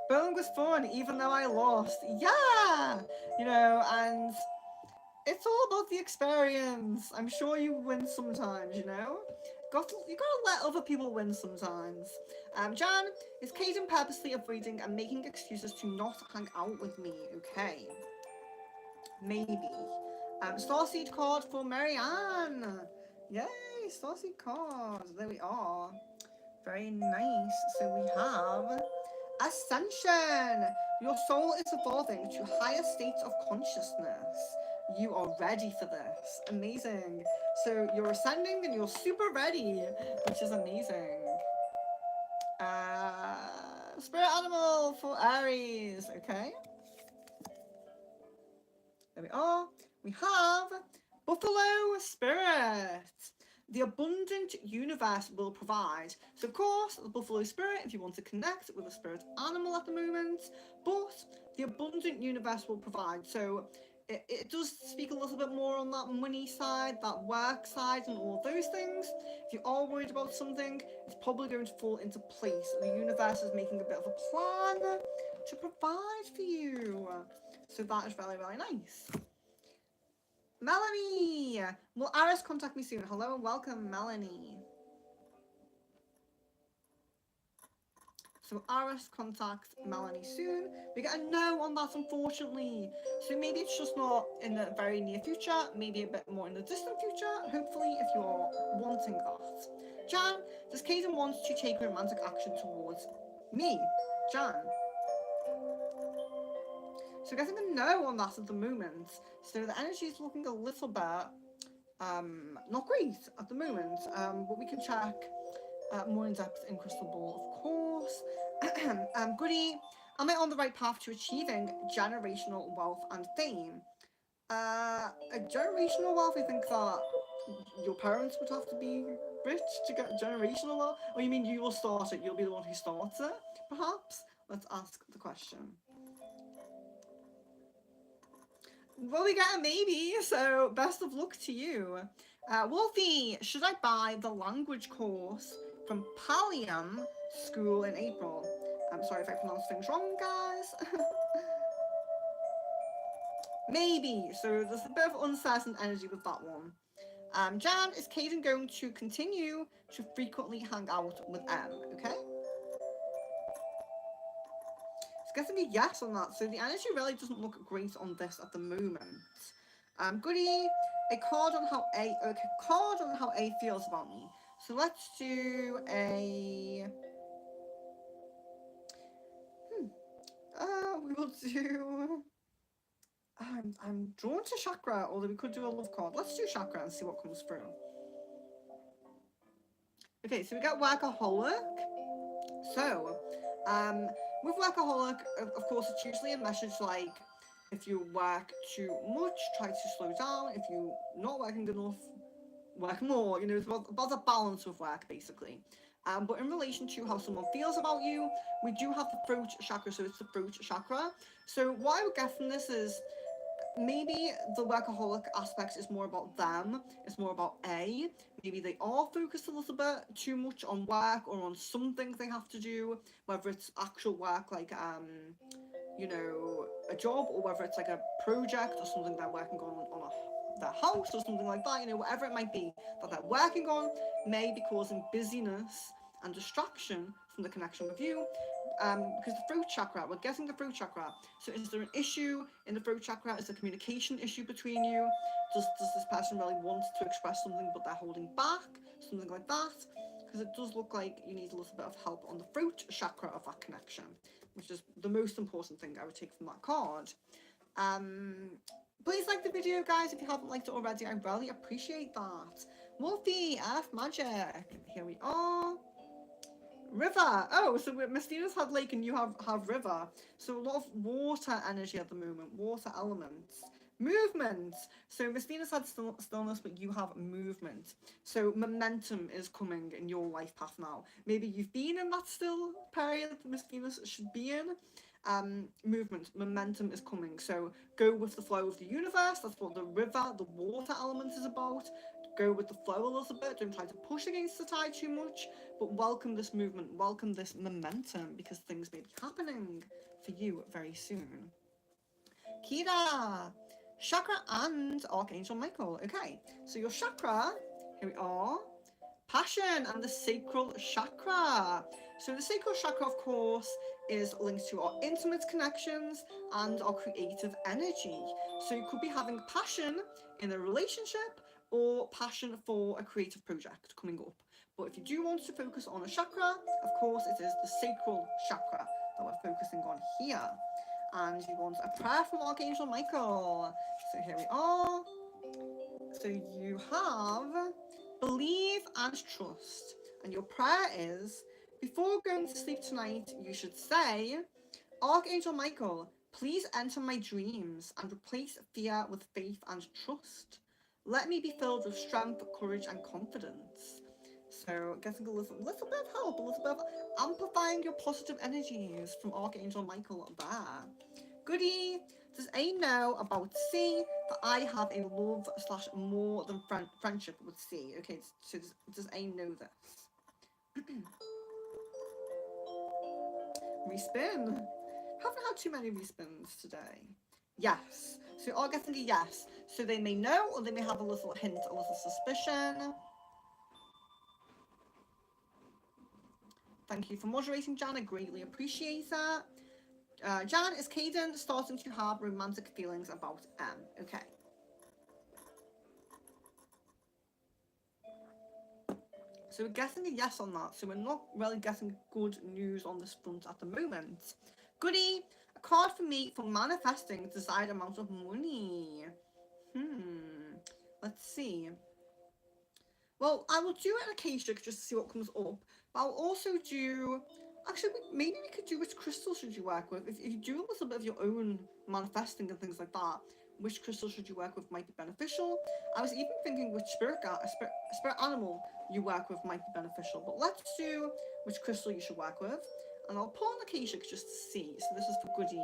Bowling was fun, even though I lost. Yeah! And it's all about the experience. I'm sure you win sometimes, you gotta let other people win sometimes. Jan, is Caden purposely avoiding and making excuses to not hang out with me? Okay. Maybe. Starseed card for Marianne. Yay, Starseed cards. There we are. Very nice. So we have Ascension. Your soul is evolving to higher states of consciousness. You are ready for this. Amazing. So you're ascending and you're super ready, which is amazing. Spirit animal for Aries. Okay. Here we are. We have Buffalo Spirit. The abundant universe will provide. So of course, the Buffalo Spirit, if you want to connect with a spirit animal at the moment, but the abundant universe will provide. So it does speak a little bit more on that money side, that work side, and all those things. If you are worried about something, it's probably going to fall into place. The universe is making a bit of a plan to provide for you. So that is really, really nice. Melanie! Will Aris contact me soon? Hello and welcome, Melanie. So Aris contact Melanie soon. We get a no on that, unfortunately. So maybe it's just not in the very near future, maybe a bit more in the distant future, hopefully, if you're wanting that. Jan, does Kaden want to take romantic action towards me? Jan. So getting a no on that at the moment. So the energy is looking a little bit not great at the moment, but we can check more in depth in Crystal Ball, of course. Goody, am I on the right path to achieving generational wealth and fame? A generational wealth, I think that your parents would have to be rich to get generational wealth. Or you mean you will start it, you'll be the one who starts it, perhaps? Let's ask the question. Well, we got a maybe, so best of luck to you. Wolfie, should I buy the language course from Pallium School in April? I'm sorry if I pronounced things wrong, guys. Maybe, so there's a bit of uncertain energy with that one. Jan, is Kaden going to continue to frequently hang out with M, okay? It's getting a yes on that, so the energy really doesn't look great on this at the moment. Goody, a card on how A feels about me. So let's do a we will do I'm drawn to Chakra, although we could do a love card. Let's do Chakra and see what comes through. Okay, so we got Workaholic. So with Workaholic, of course, it's usually a message like, if you work too much, try to slow down. If you're not working enough, work more. You know, it's about the balance of work, basically. But in relation to how someone feels about you, we do have the throat chakra, so it's the throat chakra. So what I would get from this is, maybe the workaholic aspect is more about them, it's more about A. Maybe they are focused a little bit too much on work or on something they have to do, whether it's actual work like you know, a job, or whether it's like a project or something they're working on their house or something like that, you know, whatever it might be that they're working on may be causing busyness and distraction from the connection with you. Because the throat chakra, we're getting the throat chakra. So is there an issue in the throat chakra? Is there a communication issue between you? Does this person really want to express something but they're holding back? Something like that? Because it does look like you need a little bit of help on the throat chakra of that connection, which is the most important thing I would take from that card. Please like the video, guys, if you haven't liked it already. I really appreciate that. Wolfie, F Magic. Here we are. River. Oh, so Miss Venus had lake and you have river. So a lot of water energy at the moment. Water elements. Movement. So Miss Venus had stillness, but you have movement. So momentum is coming in your life path now. Maybe you've been in that still period that Miss Venus should be in. Movement, momentum is coming. So go with the flow of the universe. That's what the river, the water element is about. Go with the flow a little bit. Don't try to push against the tide too much, but welcome this movement, welcome this momentum, because things may be happening for you very soon. Kira, chakra and Archangel Michael. Okay, so your chakra, here we are, passion and the sacral chakra. So the sacral chakra, of course, is linked to our intimate connections and our creative energy. So you could be having passion in a relationship or passion for a creative project coming up. But if you do want to focus on a chakra, of course, it is the sacral chakra that we're focusing on here. And you want a prayer from Archangel Michael. So here we are. So you have believe and trust. And your prayer is, before going to sleep tonight, you should say, Archangel Michael, Please enter my dreams and replace fear with faith and trust. Let me be filled with strength, courage, and confidence. So, getting a little bit of help, a little bit of amplifying your positive energies from Archangel Michael there. Goody! Does A know about C that I have a love slash more than friendship with C? Okay, so does A know this? Respin. Haven't had too many respins today. Yes. So you're all getting a yes. So they may know or they may have a little hint, a little suspicion. Thank you for moderating, Jan. I greatly appreciate that. Jan, is Caden starting to have romantic feelings about M? Okay. So we're getting a yes on that. So we're not really getting good news on this front at the moment. Goody, a card for me for manifesting desired amount of money. Let's see. Well, I will do an Akashic just to see what comes up. But I'll also do... Actually, maybe we could do which crystal should you work with. If you do a little bit of your own manifesting and things like that, which crystal should you work with might be beneficial. I was even thinking which spirit animal you work with might be beneficial. But let's do which crystal you should work with. And I'll pull an Akashic just to see. So this is for Goody.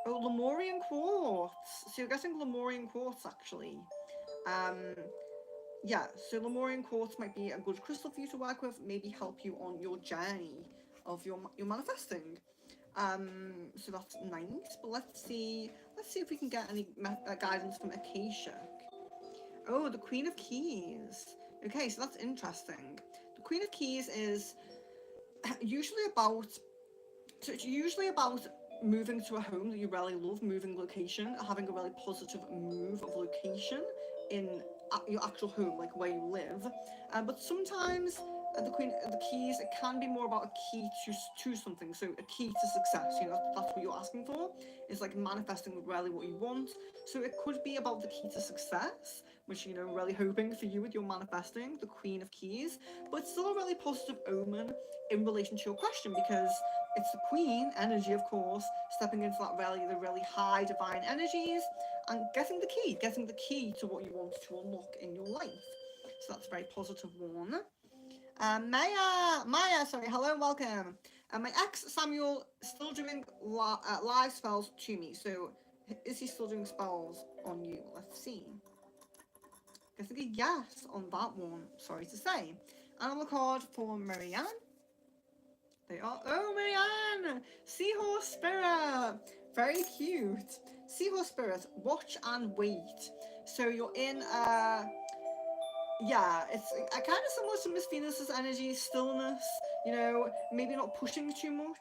Oh, Lemurian Quartz. So you're getting Lemurian Quartz, actually. Yeah, so Lemurian Quartz might be a good crystal for you to work with, maybe help you on your journey of your manifesting. So that's nice, but let's see if we can get any guidance from Akashic. Oh, the Queen of Keys. Okay, so that's interesting. The Queen of Keys is usually about... So it's usually about moving to a home that you really love, moving location, having a really positive move of location in your actual home, like where you live. But sometimes the keys, it can be more about a key to something. So a key to success, you know, that's what you're asking for. It's like manifesting really what you want. So it could be about the key to success, which, you know, really hoping for you with your manifesting, the Queen of Keys. But it's still a really positive omen in relation to your question, because it's the Queen energy, of course, stepping into that the really high divine energies and getting the key to what you want to unlock in your life. So that's a very positive one. Maya, sorry, hello and welcome. My ex Samuel still doing live spells to me. So is he still doing spells on you? Let's see. Getting a yes on that one. Sorry to say. Animal card for Marianne. They are... Oh, Marianne! Seahorse Spirit! Very cute. Seahorse Spirit, watch and wait. So you're in yeah, it's kind of similar to Miss Venus's energy, stillness, you know, maybe not pushing too much.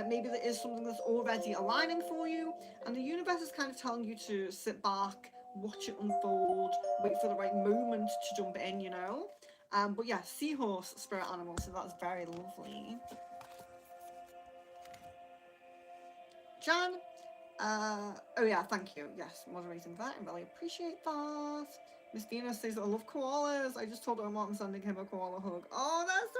Maybe there is something that's already aligning for you, and the universe is kind of telling you to sit back, watch it unfold, wait for the right moment to jump in, you know. But yeah, seahorse spirit animal, so that's very lovely. Jan, oh yeah, thank you. Yes, moderating that. I really appreciate that. Miss Venus says, I love koalas. I just told her I'm sending him a koala hug. Oh, that's so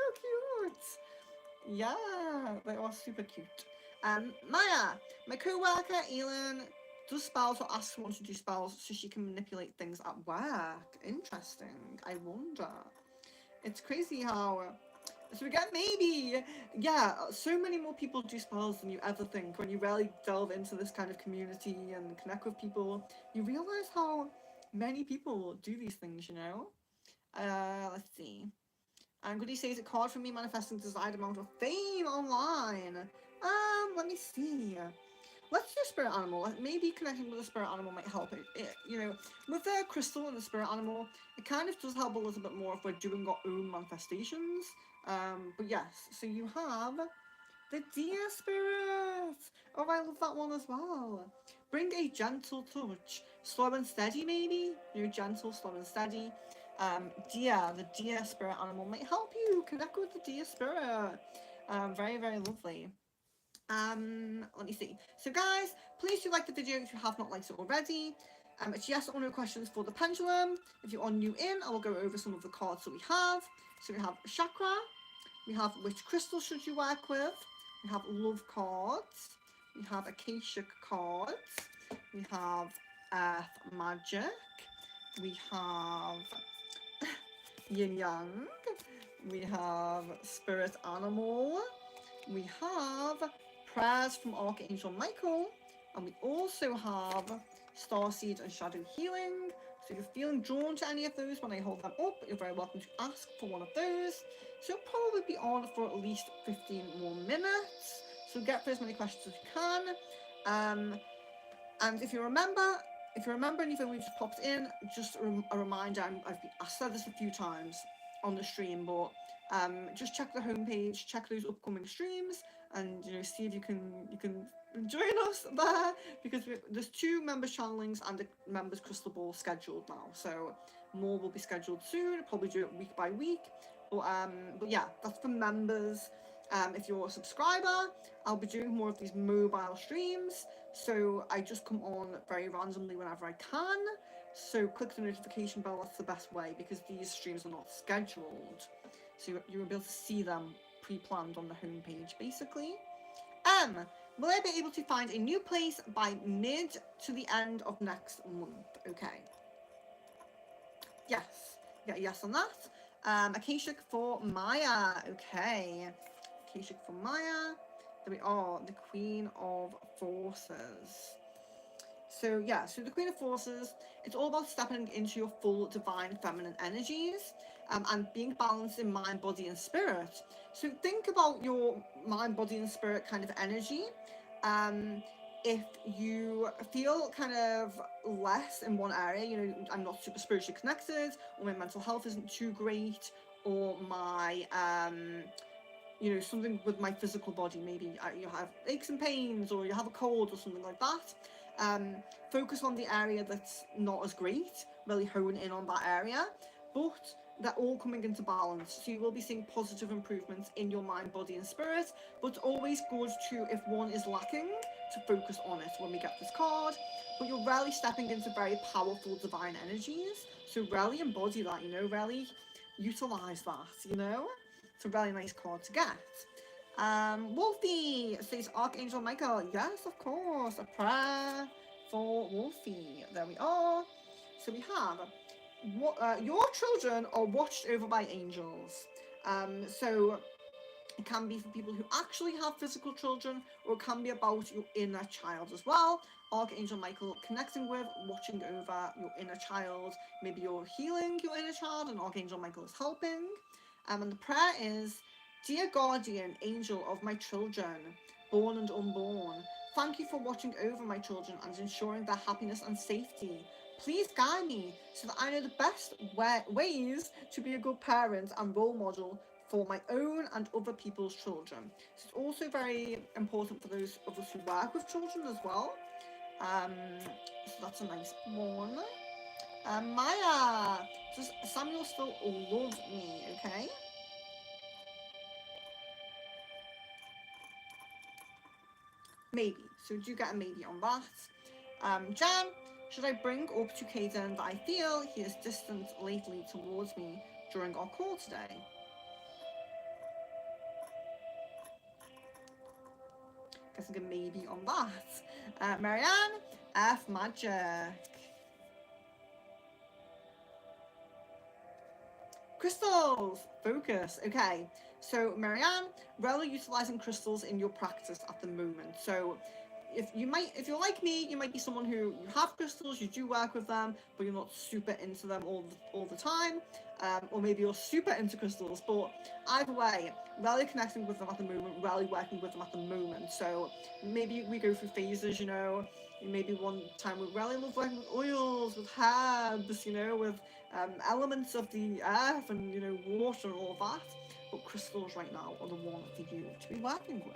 cute. Yeah, they are super cute. Maya, my co-worker, Elin, does spells or asks someone to do spells so she can manipulate things at work. Interesting. I wonder. It's crazy how... So we get maybe, yeah, so many more people do spells than you ever think. When you really delve into this kind of community and connect with people, you realize how many people do these things, you know? Let's see. And Goody says, a card for me manifesting desired amount of fame online. Let me see. Let's do spirit animal. Maybe connecting with a spirit animal might help. You know, with the crystal and the spirit animal, it kind of does help a little bit more if we're doing our own manifestations. But yes, so you have the deer spirit. Oh, I love that one as well. Bring a gentle touch, slow and steady, maybe. You know, gentle, slow and steady. The deer spirit animal might help you connect with the deer spirit. Very, very lovely. Let me see. So guys, please do like the video if you have not liked it already. It's yes or no questions for the pendulum. If you are new in, I will go over some of the cards that we have. So we have Chakra, we have which crystal should you work with, we have love cards, we have Akashic cards, we have Earth Magic, we have Yin Yang, we have Spirit Animal, we have Prayers from Archangel Michael, and we also have Starseed and Shadow Healing. So if you're feeling drawn to any of those when I hold them up, you're very welcome to ask for one of those. So you'll probably be on for at least 15 more minutes. So get through as many questions as you can. And if you remember anything we just popped in, just a reminder, I've said this a few times on the stream, but just check the homepage, check those upcoming streams, and see if you can join us there, because there's 2 members channelings and a members crystal ball scheduled now, so more will be scheduled soon. Probably do it week by week, but yeah, that's for members. If you're a subscriber, I'll be doing more of these mobile streams, so I just come on very randomly whenever I can. So click the notification bell, that's the best way, because these streams are not scheduled. So you will be able to see them pre-planned on the homepage, basically. Will I be able to find a new place by mid to the end of next month? Okay. Yes. Get a yes on that. Akashic for Maya. Okay. Akashic for Maya. There we are. The Queen of Forces. So yeah, so the Queen of Forces, it's all about stepping into your full divine feminine energies, and being balanced in mind, body, and spirit. So think about your mind, body, and spirit kind of energy. If you feel kind of less in one area, I'm not super spiritually connected, or my mental health isn't too great, or my something with my physical body, maybe you have aches and pains, or you have a cold or something like that, focus on the area that's not as great, really hone in on that area, but they're all coming into balance, so you will be seeing positive improvements in your mind, body, and spirit. But it's always good to, if one is lacking, to focus on it when we get this card. But you're really stepping into very powerful divine energies, so really embody that, really utilize that. It's a really nice card to get. Wolfie says Archangel Michael. Yes, of course. A prayer for Wolfie. There we are. So we have your children are watched over by angels. So it can be for people who actually have physical children, or it can be about your inner child as well. Archangel Michael connecting with, watching over your inner child. Maybe you're healing your inner child and Archangel Michael is helping. And the prayer is, Dear guardian angel of my children, born and unborn, thank you for watching over my children and ensuring their happiness and safety. Please guide me so that I know the best ways to be a good parent and role model for my own and other people's children. So it's also very important for those of us who work with children as well. So that's a nice one. Maya, does Samuel still love me? Okay. Maybe. So do get a maybe on that. Jan, should I bring up to Caden that I feel he is distant lately towards me during our call today? Guessing a maybe on that. Marianne, F magic. Crystals, focus. Okay, so Marianne, really utilizing crystals in your practice at the moment. So if you're like me, you might be someone who you have crystals, you do work with them, but you're not super into them all the time. Or maybe you're super into crystals, but either way, really connecting with them at the moment, really working with them at the moment. So maybe we go through phases, maybe one time we really love working with oils, with herbs, with elements of the earth and water and all of that. But crystals right now are the one for you to be working with.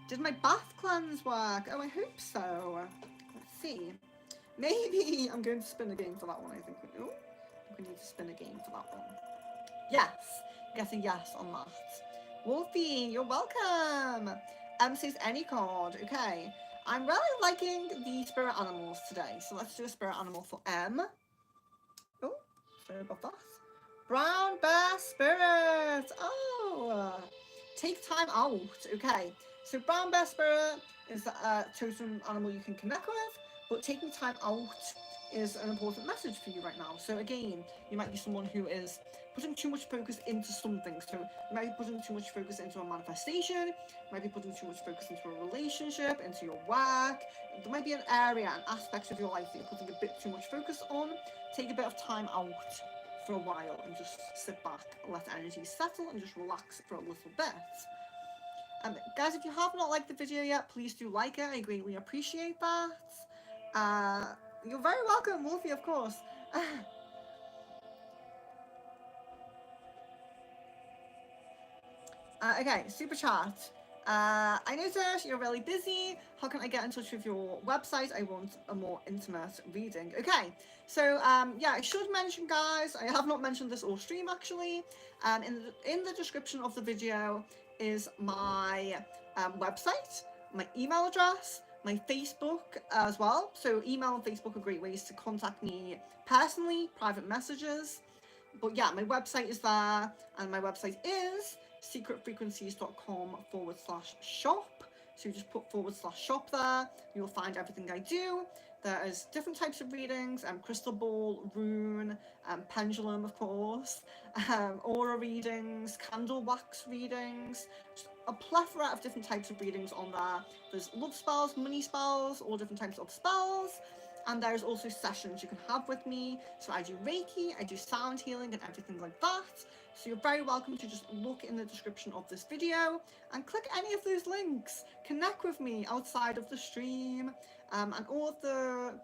Did my bath cleanse work? Oh, I hope so. Let's see. Maybe I'm going to spin a game for that one, I think. Oh, I think we need to spin a game for that one. Yes. Get a yes on that. Wolfie, you're welcome. Says any card. Okay. I'm really liking the spirit animals today. So let's do a spirit animal for M. Oh, sorry about that. Brown bear spirit. Oh. take time out, okay? So brown bear spirit is a totem animal you can connect with, but taking time out is an important message for you right now. So again, you might be someone who is putting too much focus into something. So you might be putting too much focus into a manifestation, you might be putting too much focus into a relationship, into your work. There might be an area, an aspect of your life that you're putting a bit too much focus on. Take a bit of time out for a while and just sit back, let the energy settle, and just relax for a little bit. Guys, if you have not liked the video yet, please do like it. I greatly appreciate that. You're very welcome, Wolfie, of course. Okay, super chat. I noticed you're really busy. How can I get in touch with your website? I want a more intimate reading. Okay, so yeah, I should mention, guys, I have not mentioned this all stream actually. In the description of the video is my website, my email address, my Facebook as well. So email and Facebook are great ways to contact me personally, private messages. But yeah, my website is there, and my website is secretfrequencies.com/shop. So you just put /shop there, you'll find everything I do. There is different types of readings, crystal ball, rune, pendulum, of course, aura readings, candle wax readings, just a plethora of different types of readings on there. There's love spells, money spells, all different types of spells. And there's also sessions you can have with me. So I do Reiki, I do sound healing and everything like that. So you're very welcome to just look in the description of this video and click any of those links. Connect with me outside of the stream. And all of the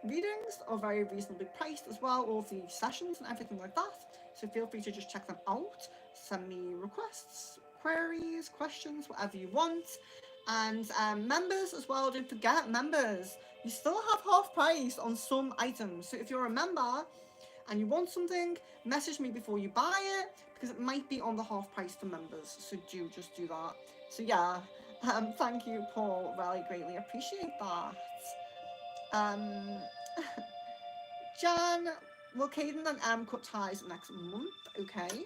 readings are very reasonably priced as well, all the sessions and everything like that. So feel free to just check them out. Send me requests, queries, questions, whatever you want. And members as well, don't forget, members, you still have half price on some items. So if you're a member and you want something, message me before you buy it, because it might be on the half price for members. So just do that. So yeah, thank you, Paul. Really greatly appreciate that. Jan, will Caden and Em cut ties next month? Okay.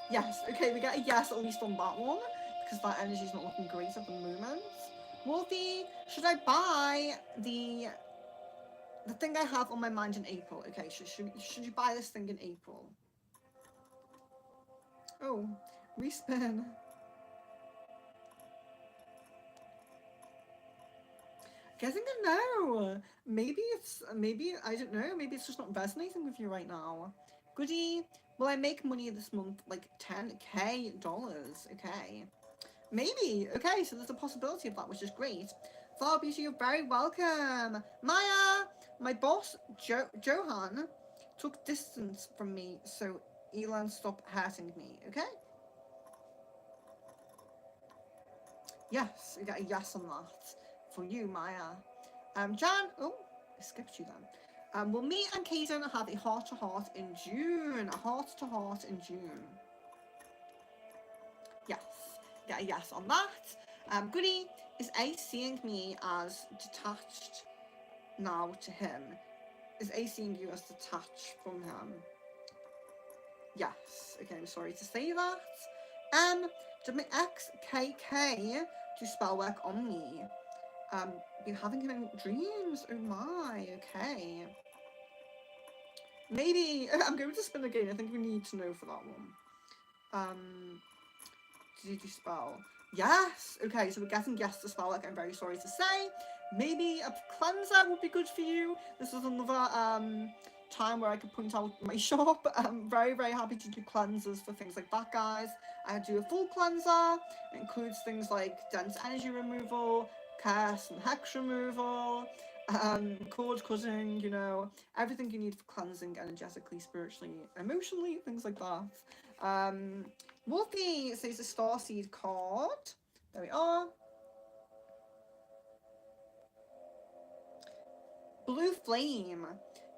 Yes, okay, we get a yes at least on that one, because that energy's not looking great at the moment. Wolfie, should I buy the thing I have on my mind in April? Okay, should you buy this thing in April? Oh, respin. Guessing a no. Maybe I don't know, maybe it's just not resonating with you right now. Goody, will I make money this month, like $10K? Okay. Maybe. Okay, so there's a possibility of that, which is great. Flower Beauty, you're very welcome. Maya, my boss, Johan, took distance from me, so Elon, stop hurting me, okay? Yes, we got a yes on that for you, Maya. Jan, oh, I skipped you then. Will me and Caden have a heart-to-heart in June? A heart-to-heart in June. Yes, get a yes on that. Goody, is Ace seeing me as detached now to him? Is Ace seeing you as detached from him? Yes, okay, I'm sorry to say that. Did my ex-KK do spell work on me? Been having him in dreams, oh my, okay. Maybe, I'm going to spin again, I think we need to know for that one. Did you do spell? Yes! Okay, so we're getting yes to spell, like I'm very sorry to say. Maybe a cleanser would be good for you. This is another time where I could point out my shop. I'm very, very happy to do cleansers for things like that, guys. I do a full cleanser. It includes things like dense energy removal, curse and hex removal, cord cutting, you know, everything you need for cleansing energetically, spiritually, emotionally, things like that. Wolfie says the starseed card. There we are. Blue flame.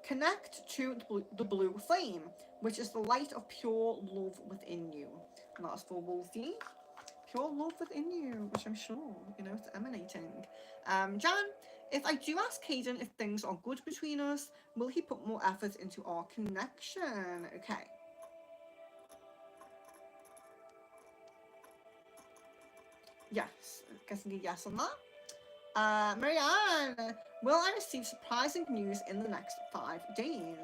Connect to the blue flame, which is the light of pure love within you. And that's for Wolfie. Pure love within you, which I'm sure, you know, it's emanating. Jan, If I do ask Caden if things are good between us, will he put more effort into our connection? Okay. Yes, guessing a yes on that. Marianne, will I receive surprising news in the next 5 days?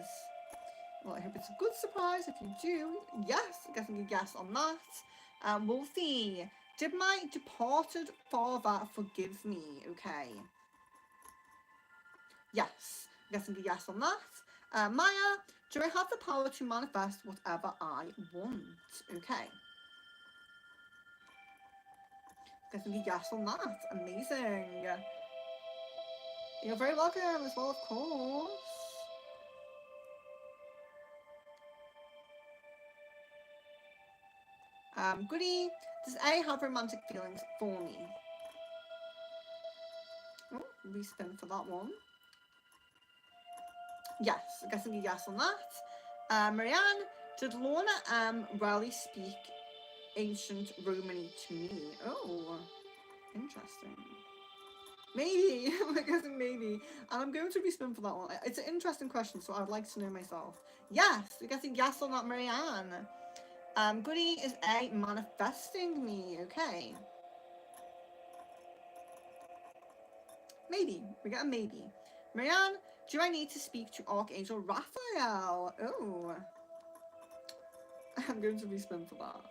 Well, I hope it's a good surprise. If you do, yes, guessing a yes on that. Wolfie, did my departed father forgive me? Okay. Yes, guessing a yes on that. Maya, do I have the power to manifest whatever I want? Okay. Guessing a yes on that. Amazing. You're very welcome as well, of course. Goody, does A have romantic feelings for me? Oh, respin for that one. Yes, guessing a yes on that. Marianne, did Lorna rarely speak ancient Romany to me? Oh, interesting. Maybe, I'm guessing maybe. And I'm going to respin for that one. It's an interesting question, so I'd like to know myself. Yes, I'm guessing yes on that, Marianne. Goody is A, manifesting me. Okay. Maybe. We got a maybe. Marianne, do I need to speak to Archangel Raphael? Oh. I'm going to respin for that.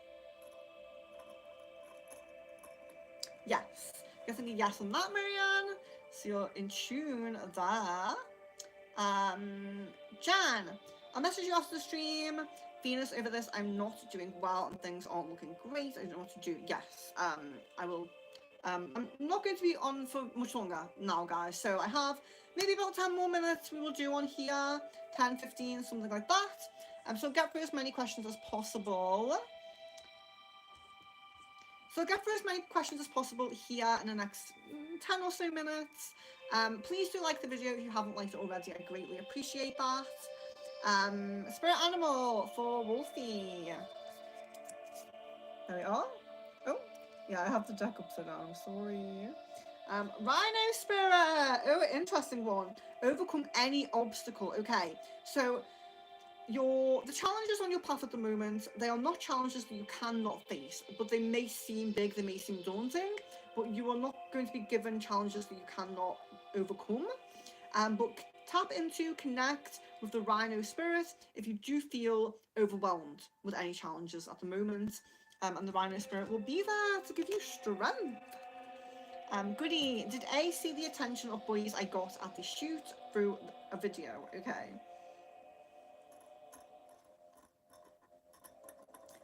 Yes. Guessing a yes on that, Marianne. So you're in tune there. Jan, I'll message you after the stream. Venus, over this, I'm not doing well and things aren't looking great. I don't know what to do. Yes, I will. I'm not going to be on for much longer now, guys. So I have maybe about 10 more minutes we will do on here. 10, 15, something like that. So get through as many questions as possible. So I'll get through as many questions as possible here in the next 10 or so minutes. Please do like the video if you haven't liked it already. I greatly appreciate that. Spirit animal for Wolfie. There we are. Oh, yeah, I have the deck upside down. Sorry. Rhino spirit. Oh, interesting one. Overcome any obstacle. Okay, so the challenges on your path at the moment, they are not challenges that you cannot face, but they may seem big, they may seem daunting, but you are not going to be given challenges that you cannot overcome. But tap into, connect with the Rhino spirit if you do feel overwhelmed with any challenges at the moment, and the Rhino spirit will be there to give you strength. Goody, did A see the attention of boys I got at the shoot through a video? Okay.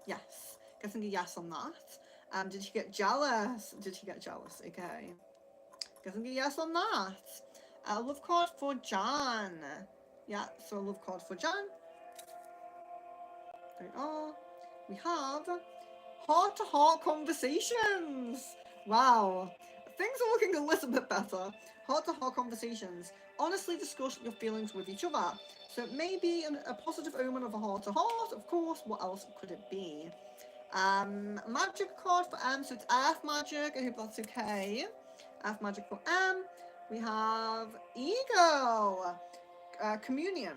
Yes, guessing a yes on that. Did he get jealous? Did he get jealous? Okay. Guessing a yes on that. A love card for Jan. Yeah, so a love card for Jan. There we are. We have heart-to-heart conversations. Wow. Things are looking a little bit better. Heart-to-heart conversations. Honestly discuss your feelings with each other. So it may be a positive omen of a heart-to-heart. Of course, what else could it be? Magic card for M, so it's Earth Magic. I hope that's okay. Earth Magic for M. We have Eagle. Communion.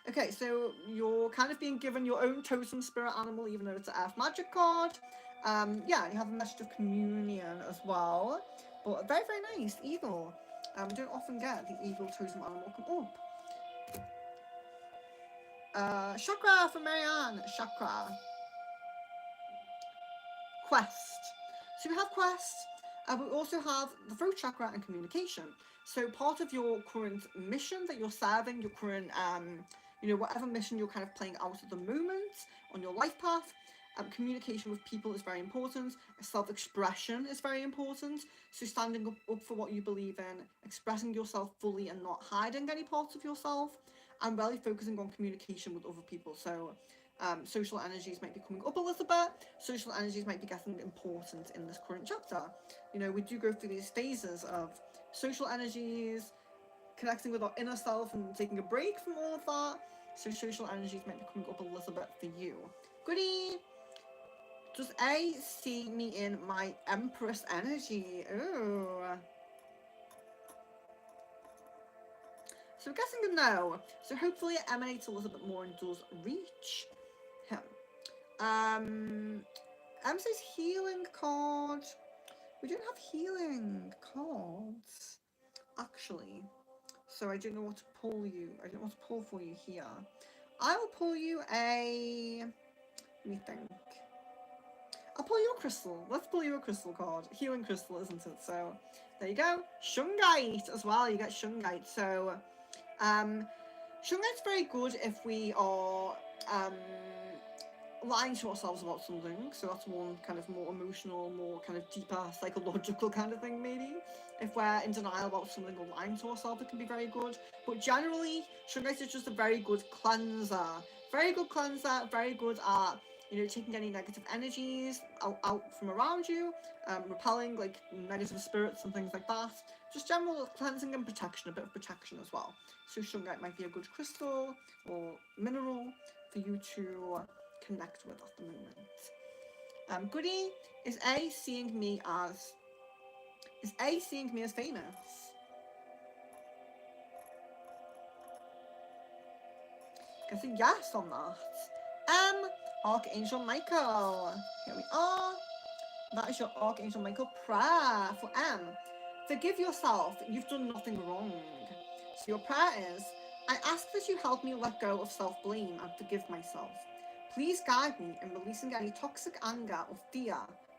Okay, so you're kind of being given your own totem spirit animal, even though it's an Earth Magic card. Yeah, you have a message of communion as well. But very, very nice. Eagle. Don't often get the eagle totem animal come up. Chakra for Marianne. Chakra. Quest. So we have quest. We also have the throat chakra and communication. So part of your current mission that you're serving, your current, whatever mission you're kind of playing out at the moment on your life path, communication with people is very important. Self-expression is very important. So standing up for what you believe in, expressing yourself fully and not hiding any parts of yourself, and really focusing on communication with other people. So social energies might be coming up a little bit. Social energies might be getting important in this current chapter. We do go through these phases of social energies, connecting with our inner self and taking a break from all of that. So social energies might be coming up a little bit for you. Goody! Does A see me in my Empress energy? Oh. So I'm guessing a no. So hopefully it emanates a little bit more and does reach him. M says healing card. We don't have healing cards, actually. So I don't know what to pull you. I don't know what to pull for you here. I will pull you a... Let me think. I'll pull you a crystal. Let's pull you a crystal card. Healing crystal, isn't it? So there you go. Shungite as well. You get Shungite. So Shungite's very good if we are lying to ourselves about something. So that's one kind of more emotional, more kind of deeper psychological kind of thing, maybe. If we're in denial about something or lying to ourselves, it can be very good. But generally, Shungite is just a very good cleanser. Very good cleanser, very good at, you know, taking any negative energies out from around you, repelling like negative spirits and things like that. Just general cleansing and protection, a bit of protection as well. So Shungite might be a good crystal or mineral for you to connect with at the moment. Goody, is A seeing me as famous? Guessing yes on that. Archangel Michael. Here we are. That is your Archangel Michael prayer for M. Forgive yourself, you've done nothing wrong. So your prayer is, I ask that you help me let go of self-blame and forgive myself. Please guide me in releasing any toxic anger or fear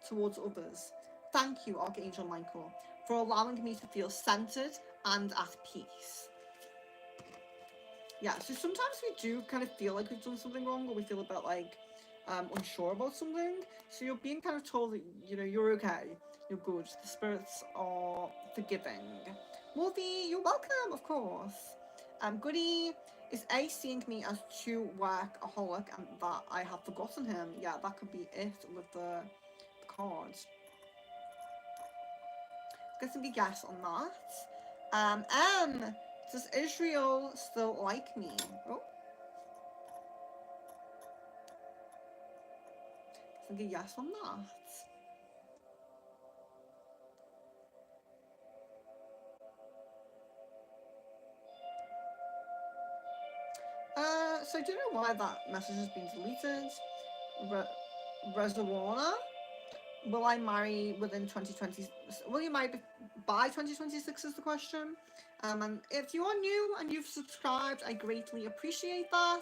towards others. Thank you, Archangel Michael, for allowing me to feel centered and at peace. Yeah, so sometimes we do kind of feel like we've done something wrong, or we feel a bit like unsure about something. So you're being kind of told that, you know, you're okay, you're good, the spirits are forgiving. Wolfie, you're welcome, of course. Goody, is A seeing me as too workaholic and that I have forgotten him? Yeah, that could be it with the cards. Guessing a yes on that. Does Israel still like me? Oh. Guessing a yes on that. So I don't know why that message has been deleted. Reservoir. Will I marry within 2020? Will you marry by 2026 is the question. And if you are new and you've subscribed, I greatly appreciate that.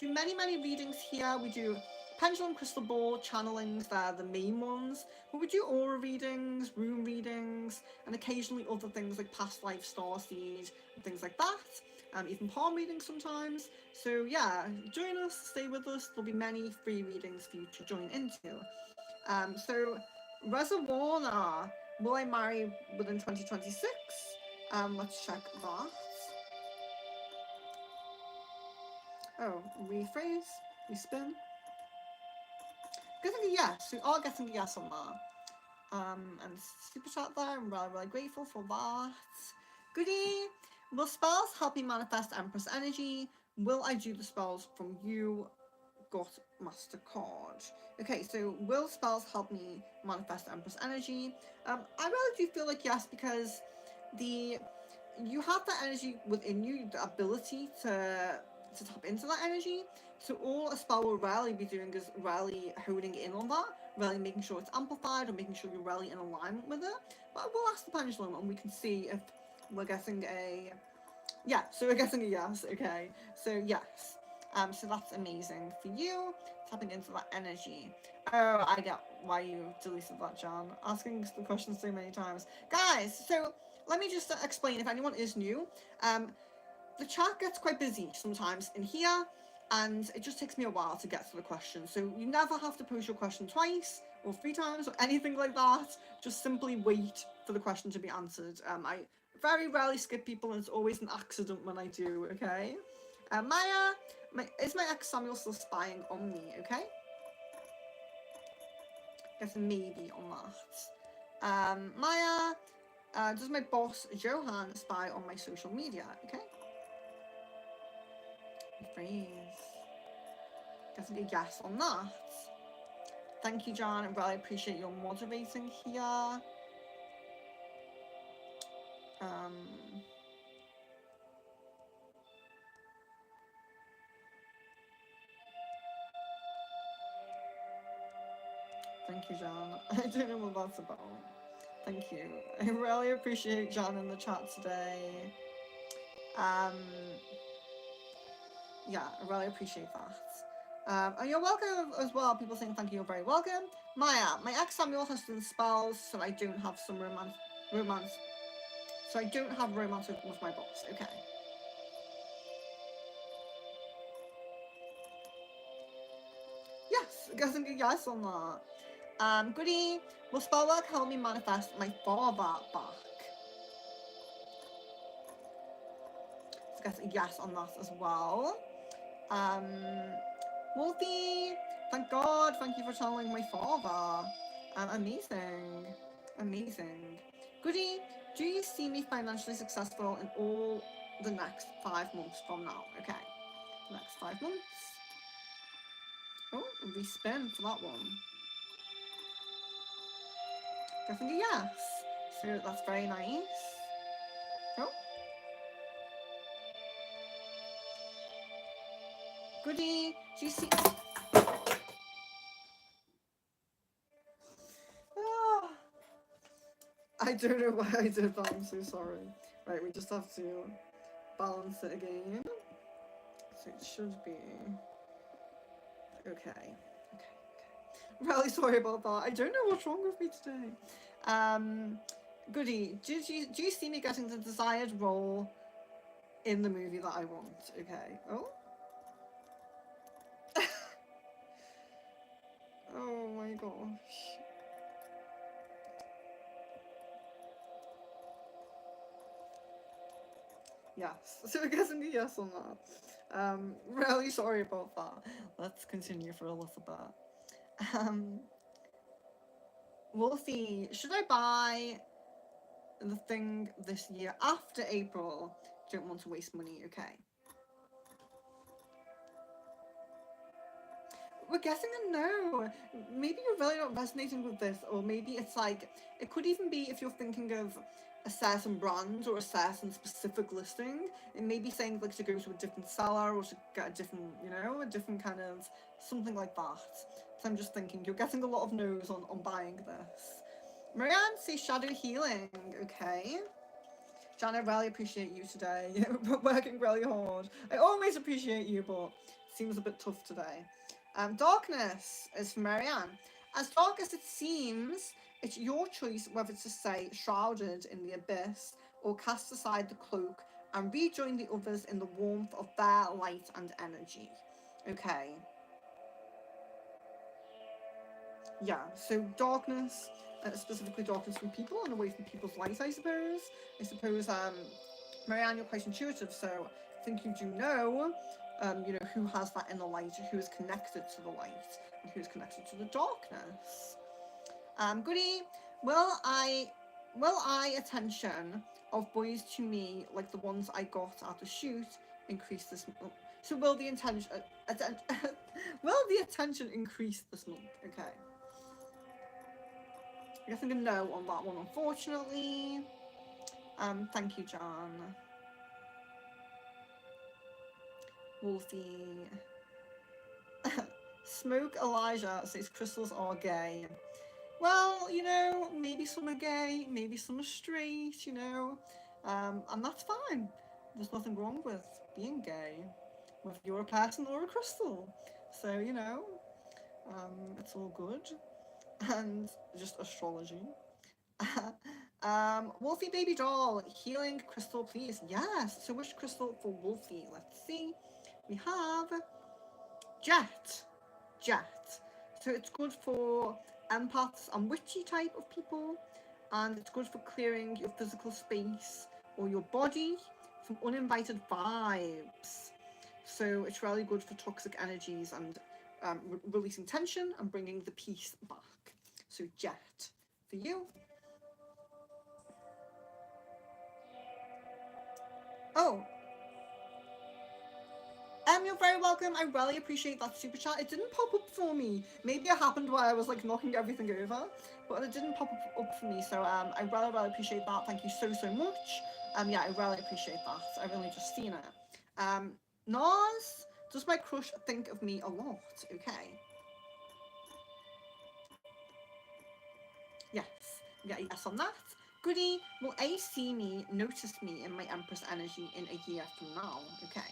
Do many readings here. We do pendulum, crystal ball, channelings. They're the main ones. But we do aura readings, room readings, and occasionally other things like past life, star seed, and things like that. Even palm readings sometimes. So yeah, join us, stay with us. There'll be many free readings for you to join into. So Reservoir, will I marry within 2026? Let's check that. Oh, rephrase, respin. Getting a yes, we are getting a yes on that. And super chat there, I'm really grateful for that. Goody, will spells help me manifest Empress energy? Will I do the spells from you? Got Master card. Okay, so will spells help me manifest Empress energy? I really do feel like yes, because you have that energy within you, the ability to tap into that energy. So all a spell will rarely be doing is rarely honing in on that, rarely making sure it's amplified or making sure you're rarely in alignment with it. But we'll ask the pendulum and we can see if we're getting a... Yeah, so we're getting a yes, okay. So yes. So that's amazing for you, tapping into that energy. Oh, I get why you deleted that, John. Asking the question so many times. Guys, so let me just explain if anyone is new. The chat gets quite busy sometimes in here, and it just takes me a while to get to the question. So you never have to post your question twice or 3 times or anything like that. Just simply wait for the question to be answered. I very rarely skip people, and it's always an accident when I do, okay? Maya, is my ex Samuel still spying on me, okay? Guess maybe on that. Maya, does my boss Johan spy on my social media, okay? Phrase. Guessing a yes on that. Thank you, John. I really appreciate your moderating here. Thank you, John. I don't know what that's about. Thank you. I really appreciate John in the chat today. Yeah, I really appreciate that. And you're welcome as well. People saying thank you, you're very welcome. Maya, my ex Samuel has done spells, so I don't have some romance. So I don't have romance with my boss. Okay. Yes, guessing a yes on that. Goody, will spell work help me manifest my father back? So guess a yes on that as well. Wolfie, thank God, thank you for channeling my father. Amazing, amazing. Goody, do you see me financially successful in all the next 5 months from now? Okay, next 5 months. Oh, respin for that one. Definitely yes. So that's very nice. Oh. Goody, do you see... Oh, I don't know why I did that, I'm so sorry. Right, we just have to balance it again. So it should be... Okay. I'm really sorry about that. I don't know what's wrong with me today. Goody, do you see me getting the desired role in the movie that I want? Okay. Oh. Oh my gosh. Yes. So I guess I'm a yes on that. Really sorry about that. Let's continue for a little bit. Wolfie, should I buy the thing this year after April? Don't want to waste money. Okay. We're guessing a no. Maybe you're really not resonating with this, or maybe it's like, it could even be if you're thinking of a certain brand or a certain specific listing, it may be saying like to go to a different seller or to get a different, a different kind of something like that. So I'm just thinking, you're getting a lot of no's on buying this. Marianne says shadow healing. Okay. Jan, I really appreciate you today. Working really hard. I always appreciate you, but it seems a bit tough today. Darkness is for Marianne. As dark as it seems, it's your choice whether to stay shrouded in the abyss or cast aside the cloak and rejoin the others in the warmth of their light and energy. Okay. Yeah, so darkness, specifically darkness from people and away from people's light, I suppose. Marianne, you're quite intuitive, so I think you do know, who has that inner light, who is connected to the light, and who is connected to the darkness. Goody, will I attention of boys to me like the ones I got at the shoot increase this month? So will the attention increase this month? Okay. I guess I'm gonna no on that one, unfortunately. Thank you, John. Wolfie. Smoke Elijah says crystals are gay. Well, maybe some are gay, maybe some are straight, and that's fine. There's nothing wrong with being gay, whether you're a person or a crystal. So, it's all good. And just astrology. Wolfie baby doll, healing crystal, please. Yes. So which crystal for Wolfie? Let's see. We have Jet. So it's good for empaths and witchy type of people, and it's good for clearing your physical space or your body from uninvited vibes. So it's really good for toxic energies and releasing tension and bringing the peace back. So Jet, for you. Oh, you're very welcome. I really appreciate that super chat. It didn't pop up for me. Maybe it happened while I was like knocking everything over, but it didn't pop up for me. So I really appreciate that. Thank you so much. Yeah, I really appreciate that. I've only just seen it. Naz, does my crush think of me a lot? Okay. Yeah, yes on that. Goody, will A see me, notice me in my Empress energy in a year from now? Okay.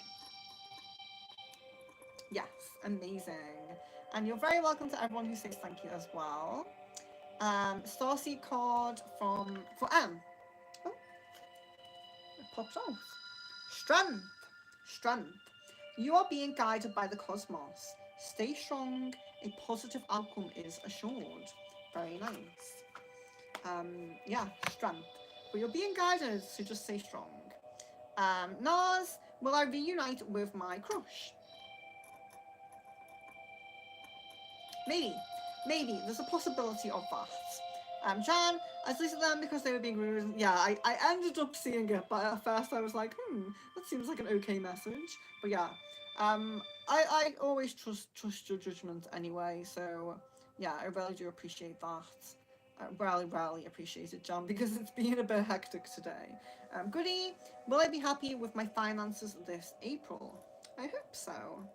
Yes, amazing. And you're very welcome to everyone who says thank you as well. Starseed card for M. Oh, it pops out. Strength. Strength. You are being guided by the cosmos. Stay strong. A positive outcome is assured. Very nice. Yeah, strength. But you're being guided, so just stay strong. Naz, will I reunite with my crush? Maybe. Maybe. There's a possibility of that. Jan, I deleted them because they were being rude. Yeah, I ended up seeing it, but at first I was like, that seems like an okay message. But yeah, I always trust your judgment anyway. So yeah, I really do appreciate that. Rarely appreciate it, John, because it's been a bit hectic today. Goody, will I be happy with my finances this April? I hope so.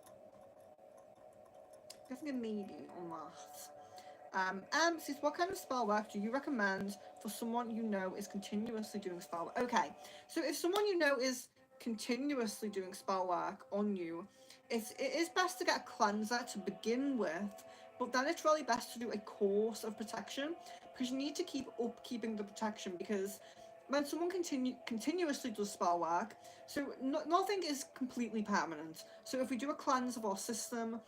I think a maybe on that. Says, what kind of spell work do you recommend for someone you know is continuously doing spell work? Okay, so if someone you know is continuously doing spell work on you, it is best to get a cleanser to begin with, but then it's really best to do a course of protection, because you need to keep upkeeping the protection, because when someone continuously does spell work, so nothing is completely permanent. So if we do a cleanse of our system,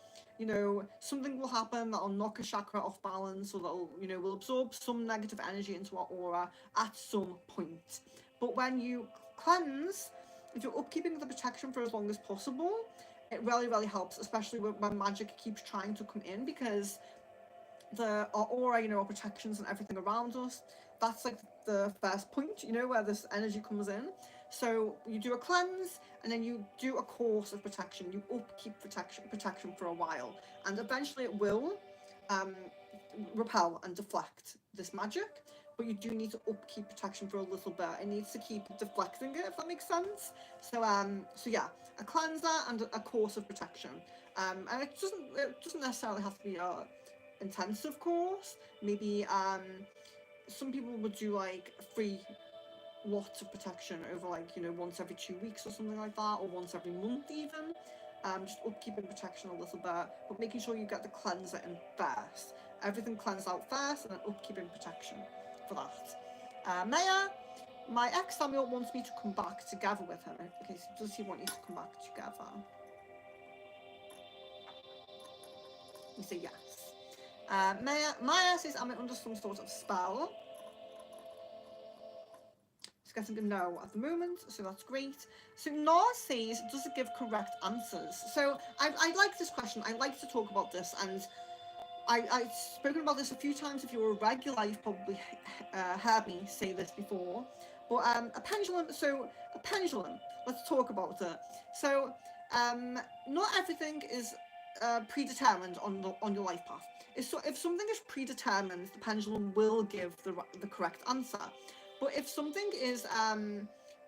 something will happen that'll knock a chakra off balance, or that'll, will absorb some negative energy into our aura at some point. But when you cleanse, if you're upkeeping the protection for as long as possible, it really helps, especially when magic keeps trying to come in, because our aura, our protections and everything around us, that's like the first point, where this energy comes in. So you do a cleanse, and then you do a course of protection. You upkeep protection for a while, and eventually it will repel and deflect this magic. But you do need to upkeep protection for a little bit. It needs to keep deflecting it, if that makes sense. So yeah, a cleanser and a course of protection. And it doesn't necessarily have to be a intensive course. Maybe some people would do like free lots of protection over, like, once every 2 weeks or something like that, or once every month even. Just upkeeping protection a little bit, but making sure you get the cleanser in first. Everything cleansed out first, and then upkeeping protection for that. Maya, my ex Samuel wants me to come back together with him. Okay, so does he want you to come back together? You say yes. Maya says, am I under some sort of spell? It's getting a no at the moment, so that's great. So Nars says, does it give correct answers? So I like this question. I like to talk about this, and I've spoken about this a few times. If you're a regular, you've probably heard me say this before. But a pendulum, let's talk about it. So not everything is predetermined on your life path. If something is predetermined, the pendulum will give the correct answer. But if something is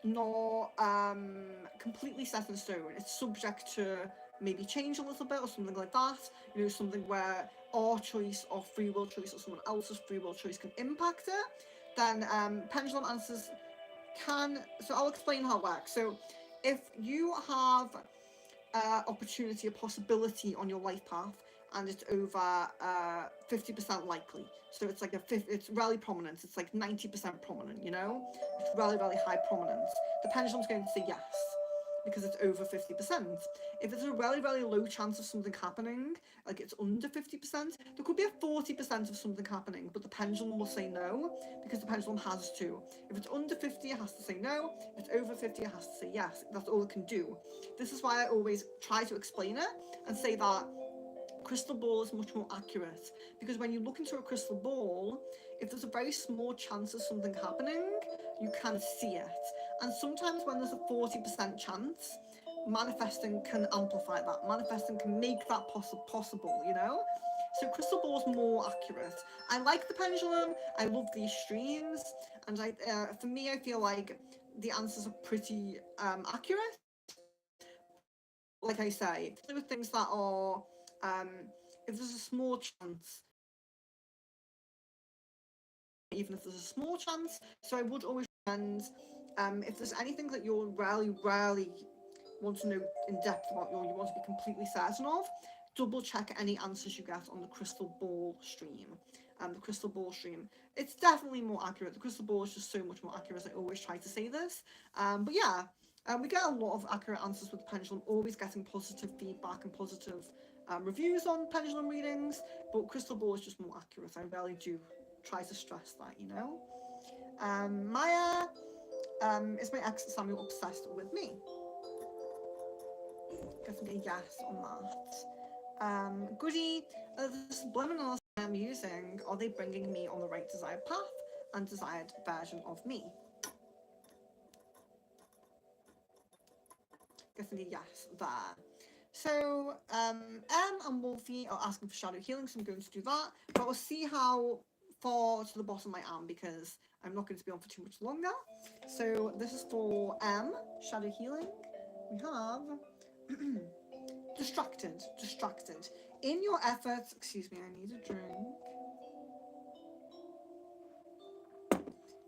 not completely set in stone, it's subject to maybe change a little bit or something like that. Something where our choice or free will choice or someone else's free will choice can impact it, then pendulum answers can. So I'll explain how it works. So if you have opportunity, a possibility on your life path, and it's over 50% likely. So it's like it's really prominent. It's like 90% prominent, It's really high prominence. The pendulum's going to say yes, because it's over 50%. If it's a really low chance of something happening, like it's under 50%, there could be a 40% of something happening, but the pendulum will say no, because the pendulum has to. If it's under 50, it has to say no. If it's over 50, it has to say yes. That's all it can do. This is why I always try to explain it and say that crystal ball is much more accurate, because when you look into a crystal ball, if there's a very small chance of something happening, you can see it. And sometimes when there's a 40% chance, manifesting can amplify that. Manifesting can make that possible, So crystal ball is more accurate. I like the pendulum. I love these streams, and for me, I feel like the answers are pretty accurate. Like I say, with things that are if there's a small chance, even if there's a small chance. So I would always recommend, if there's anything that you're really want to know in depth about, or you want to be completely certain of, double check any answers you get on the crystal ball stream. The crystal ball stream, it's definitely more accurate. The crystal ball is just so much more accurate. I always try to say this, but yeah, we get a lot of accurate answers with the pendulum, always getting positive feedback and positive reviews on pendulum readings, but crystal ball is just more accurate. I really do try to stress that, you know. Maya, is my ex Samuel obsessed with me? Getting a yes on that. Goody, the subliminals I'm using, are they bringing me on the right desired path and desired version of me? Getting a yes there. So M and Wolfie are asking for shadow healing, so I'm going to do that, but we'll see how far to the bottom I am, because I'm not going to be on for too much longer. So this is for M, shadow healing. We have distracted. In your efforts, excuse me, I need a drink.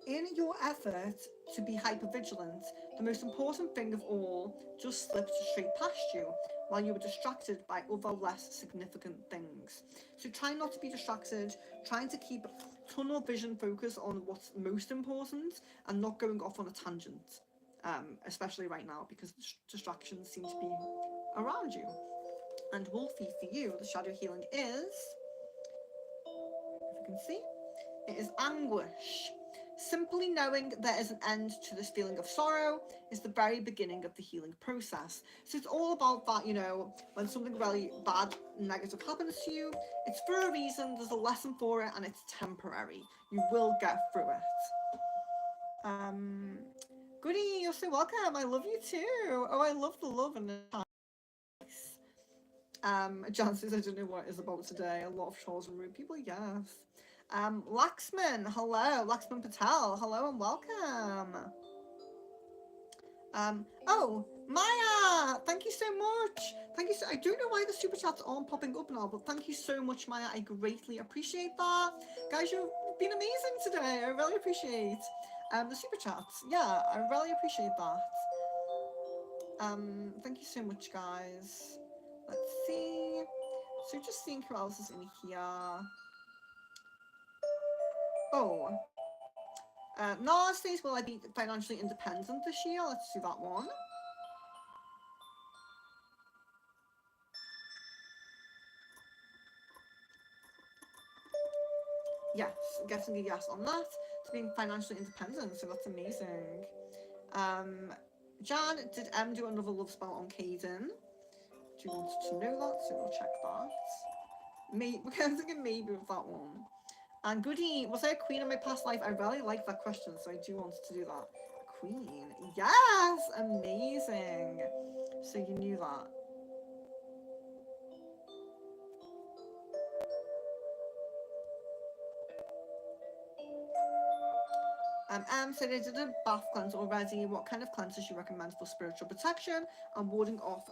In your effort to be hypervigilant, the most important thing of all just slipped straight past you while you were distracted by other less significant things. So try not to be distracted, trying to keep tunnel vision focus on what's most important and not going off on a tangent, especially right now, because distractions seem to be around you. And Wolfie, for you, the shadow healing is, if you can see, it is anguish. Simply knowing there is an end to this feeling of sorrow is the very beginning of the healing process. So it's all about that, you know, when something really bad, negative happens to you, it's for a reason, there's a lesson for it, and it's temporary. You will get through it. Goody, you're so welcome. I love you too. Oh, I love the love and the Jan says, I don't know what it is about today. A lot of trolls and rude people, yes. Laxman, hello. Laxman Patel, hello and welcome. Oh, Maya, thank you so much. Thank you so, I don't know why the super chats aren't popping up now, but thank you so much, Maya. I greatly appreciate that. Guys, you've been amazing today. I really appreciate the super chats. Yeah, I really appreciate that. Thank you so much, guys. Let's see. So just seeing who else is in here. Oh. Nala says, will I be financially independent this year? Let's do that one. Yes, getting a yes on that, to being financially independent, so that's amazing. Jan, did M do another love spell on Caden? Do you want to know that? So we'll check that. We're thinking maybe with that one. And Goody, was I a queen in my past life? I really like that question, so I do want to do that. Queen, yes, amazing. So you knew that. So they did a bath cleanse already. What kind of cleanses you recommend for spiritual protection and warding off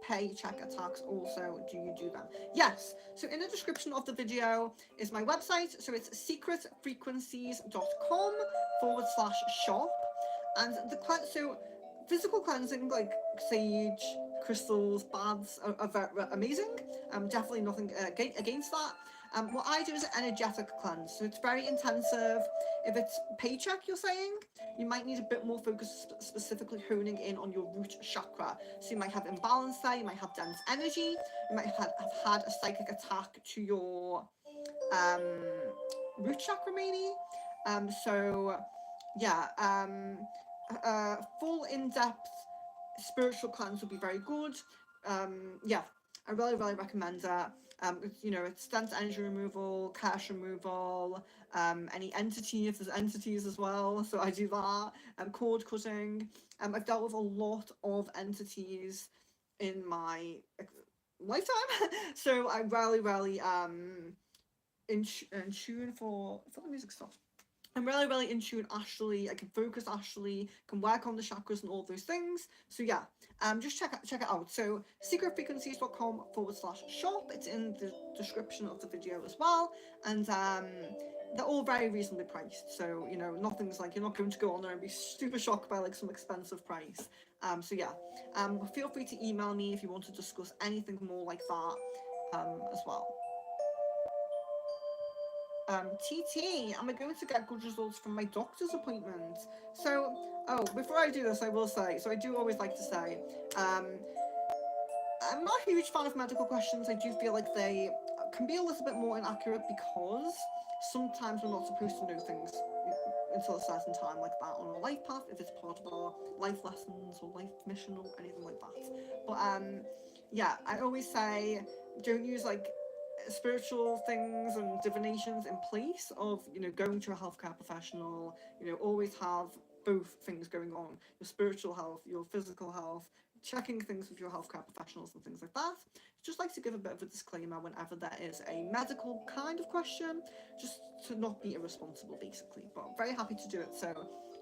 paycheck attacks? Also, do you do them? Yes. So in the description of the video is my website. So it's secretfrequencies.com/shop. And the so physical cleansing like sage, crystals, baths are very amazing. Definitely nothing against that. What I do is an energetic cleanse, so it's very intensive. If it's paycheck, you're saying, you might need a bit more focus, specifically honing in on your root chakra. So you might have imbalance there, you might have dense energy, you might have had a psychic attack to your root chakra maybe. So yeah, full in-depth spiritual cleanse would be very good. Yeah, I really recommend that. You know, it's dense energy removal, cash removal, any entity, if there's entities as well, so I do that. Cord cutting. I've dealt with a lot of entities in my lifetime, so I really in tune for the music stuff. I'm really in tune astrally. I can focus astrally, can work on the chakras and all those things. So yeah, just check it out. So secretfrequencies.com/shop. It's in the description of the video as well. And they're all very reasonably priced. So, you know, nothing's like, you're not going to go on there and be super shocked by like some expensive price. So yeah, feel free to email me if you want to discuss anything more like that as well. TT, am I going to get good results from my doctor's appointment? So, oh, before I do this, I will say, so I do always like to say, I'm not a huge fan of medical questions. I do feel like they can be a little bit more inaccurate because sometimes we're not supposed to know things until a certain time like that on our life path, if it's part of our life lessons or life mission or anything like that. But yeah, I always say don't use like spiritual things and divinations in place of, you know, going to a healthcare professional. You know, always have both things going on: your spiritual health, your physical health, checking things with your healthcare professionals and things like that. Just like to give a bit of a disclaimer whenever there is a medical kind of question, just to not be irresponsible basically. But I'm very happy to do it. So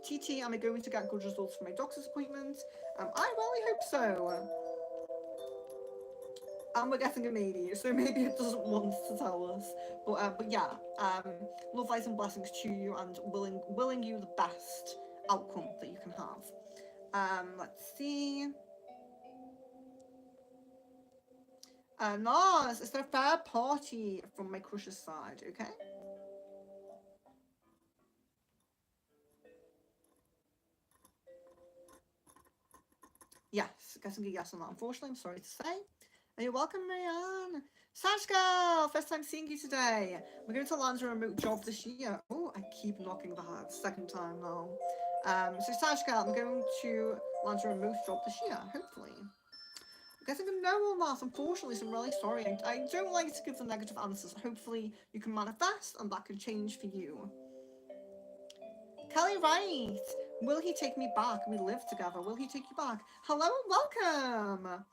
TT, am I going to get good results for my doctor's appointment? I really hope so. And we're getting a maybe, so maybe it doesn't want to tell us. But yeah, love, light, and blessings to you, and willing you the best outcome that you can have. Let's see. Nars, is there a fair party from my crush's side? Okay. Yes, guessing a yes on that. Unfortunately, I'm sorry to say. You're welcome, Marianne. Sashka, first time seeing you today. We're going to land a remote job this year. Oh, I keep knocking the head. Second time now. So Sashka, I'm going to land a remote job this year, hopefully. I'm getting a no on that, unfortunately, so I'm really sorry. I don't like to give the negative answers. Hopefully you can manifest and that can change for you. Kelly Wright, will he take me back? We live together. Will he take you back? Hello and welcome.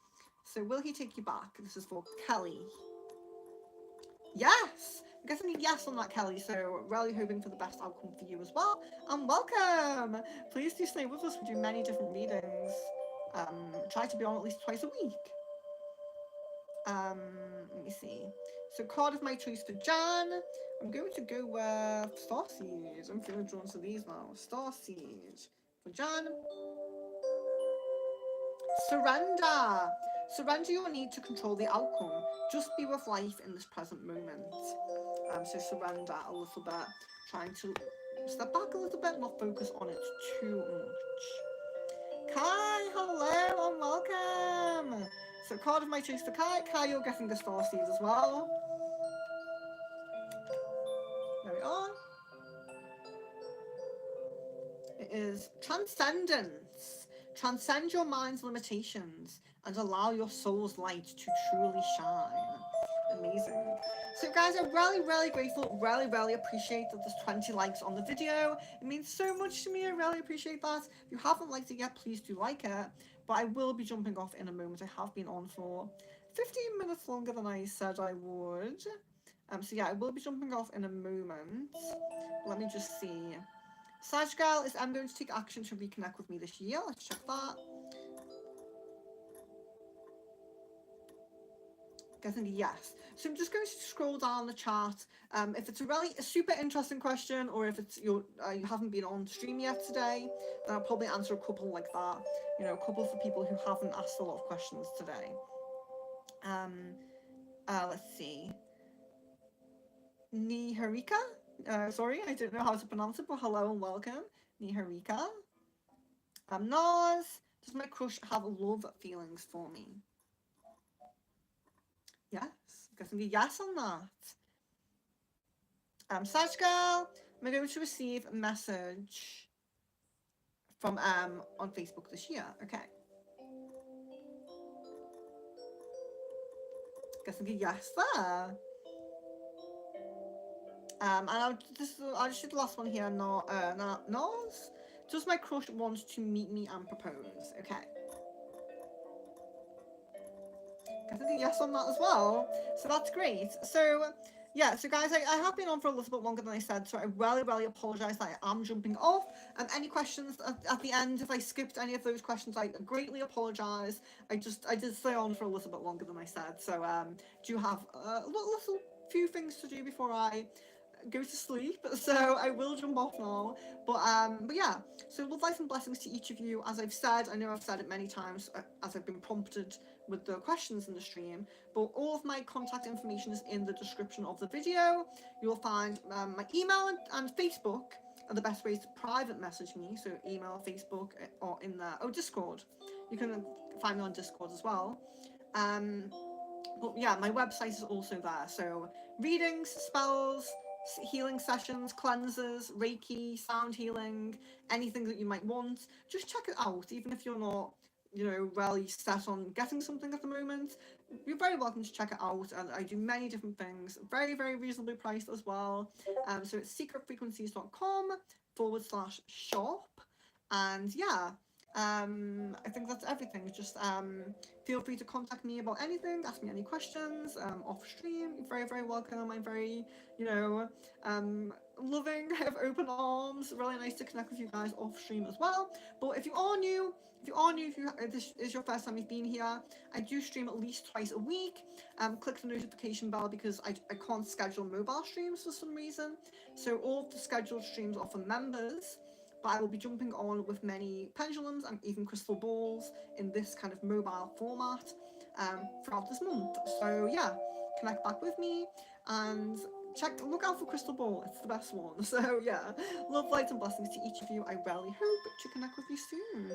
So will he take you back? This is for Kelly. Yes! I'm guessing a yes on that, Kelly, so really hoping for the best outcome for you as well. And welcome! Please do stay with us. We do many different readings. Try to be on at least twice a week. Let me see. So card of my choice for Jan. I'm going to go with Starseed. I'm feeling drawn to these now. Starseed for Jan. Surrender. Surrender your need to control the outcome. Just be with life in this present moment. So surrender a little bit. Trying to step back a little bit, not focus on it too much. Kai, hello and welcome. So card of my choice for Kai. Kai, you're getting the Starseed as well. There we are. It is transcendence. Transcend your mind's limitations and allow your soul's light to truly shine. Amazing. So guys, I'm really grateful, really appreciate that there's 20 likes on the video. It means so much to me. I really appreciate that. If you haven't liked it yet, please do like it. But I will be jumping off in a moment. I have been on for 15 minutes longer than I said I would. So yeah, I will be jumping off in a moment. Let me just see. Sag Girl is I'm going to take action to reconnect with me this year. Let's check that. Getting a yes. So I'm just going to scroll down the chat. If it's a super interesting question, or if it's you haven't been on stream yet today, then I'll probably answer a couple like that. You know, a couple for people who haven't asked a lot of questions today. Let's see. Niharika. Sorry, I don't know how to pronounce it, but hello and welcome, Niharika. Naz, does my crush have love feelings for me? Yes, I'm guessing a yes on that. Sag Girl, I'm going to receive a message from on Facebook this year. Okay. Guessing a yes there. And I'll just do the last one here. Naz, does my crush want to meet me and propose? Okay. Guessing a yes on that as well. So that's great. So yeah, so guys, I have been on for a little bit longer than I said, so I really apologise that I am jumping off. Any questions at the end, if I skipped any of those questions, I greatly apologise. I did stay on for a little bit longer than I said, so do have a little few things to do before I go to sleep, so I will jump off now. But yeah, so love, light, and blessings to each of you. As I've said, I know I've said it many times as I've been prompted with the questions in the stream, but all of my contact information is in the description of the video. You'll find my email and Facebook are the best ways to private message me. So email, Facebook, or in there. Oh, Discord. You can find me on Discord as well. But yeah, my website is also there. So readings, spells, healing sessions, cleanses, Reiki, sound healing, anything that you might want, just check it out. Even if you're not, really set on getting something at the moment, you're very welcome to check it out. And I do many different things, very, very reasonably priced as well. So it's secretfrequencies.com/shop. And yeah, I think that's everything. Just feel free to contact me about anything, ask me any questions off stream. You're very, very welcome. I'm very, loving, have open arms. Really nice to connect with you guys off stream as well. But if you are new, if this is your first time you've been here, I do stream at least twice a week. Click the notification bell because I can't schedule mobile streams for some reason. So all of the scheduled streams are for members. But I will be jumping on with many pendulums and even crystal balls in this kind of mobile format throughout this month. So yeah, connect back with me and look out for crystal ball. It's the best one. So yeah, love, light, and blessings to each of you. I really hope to connect with you soon.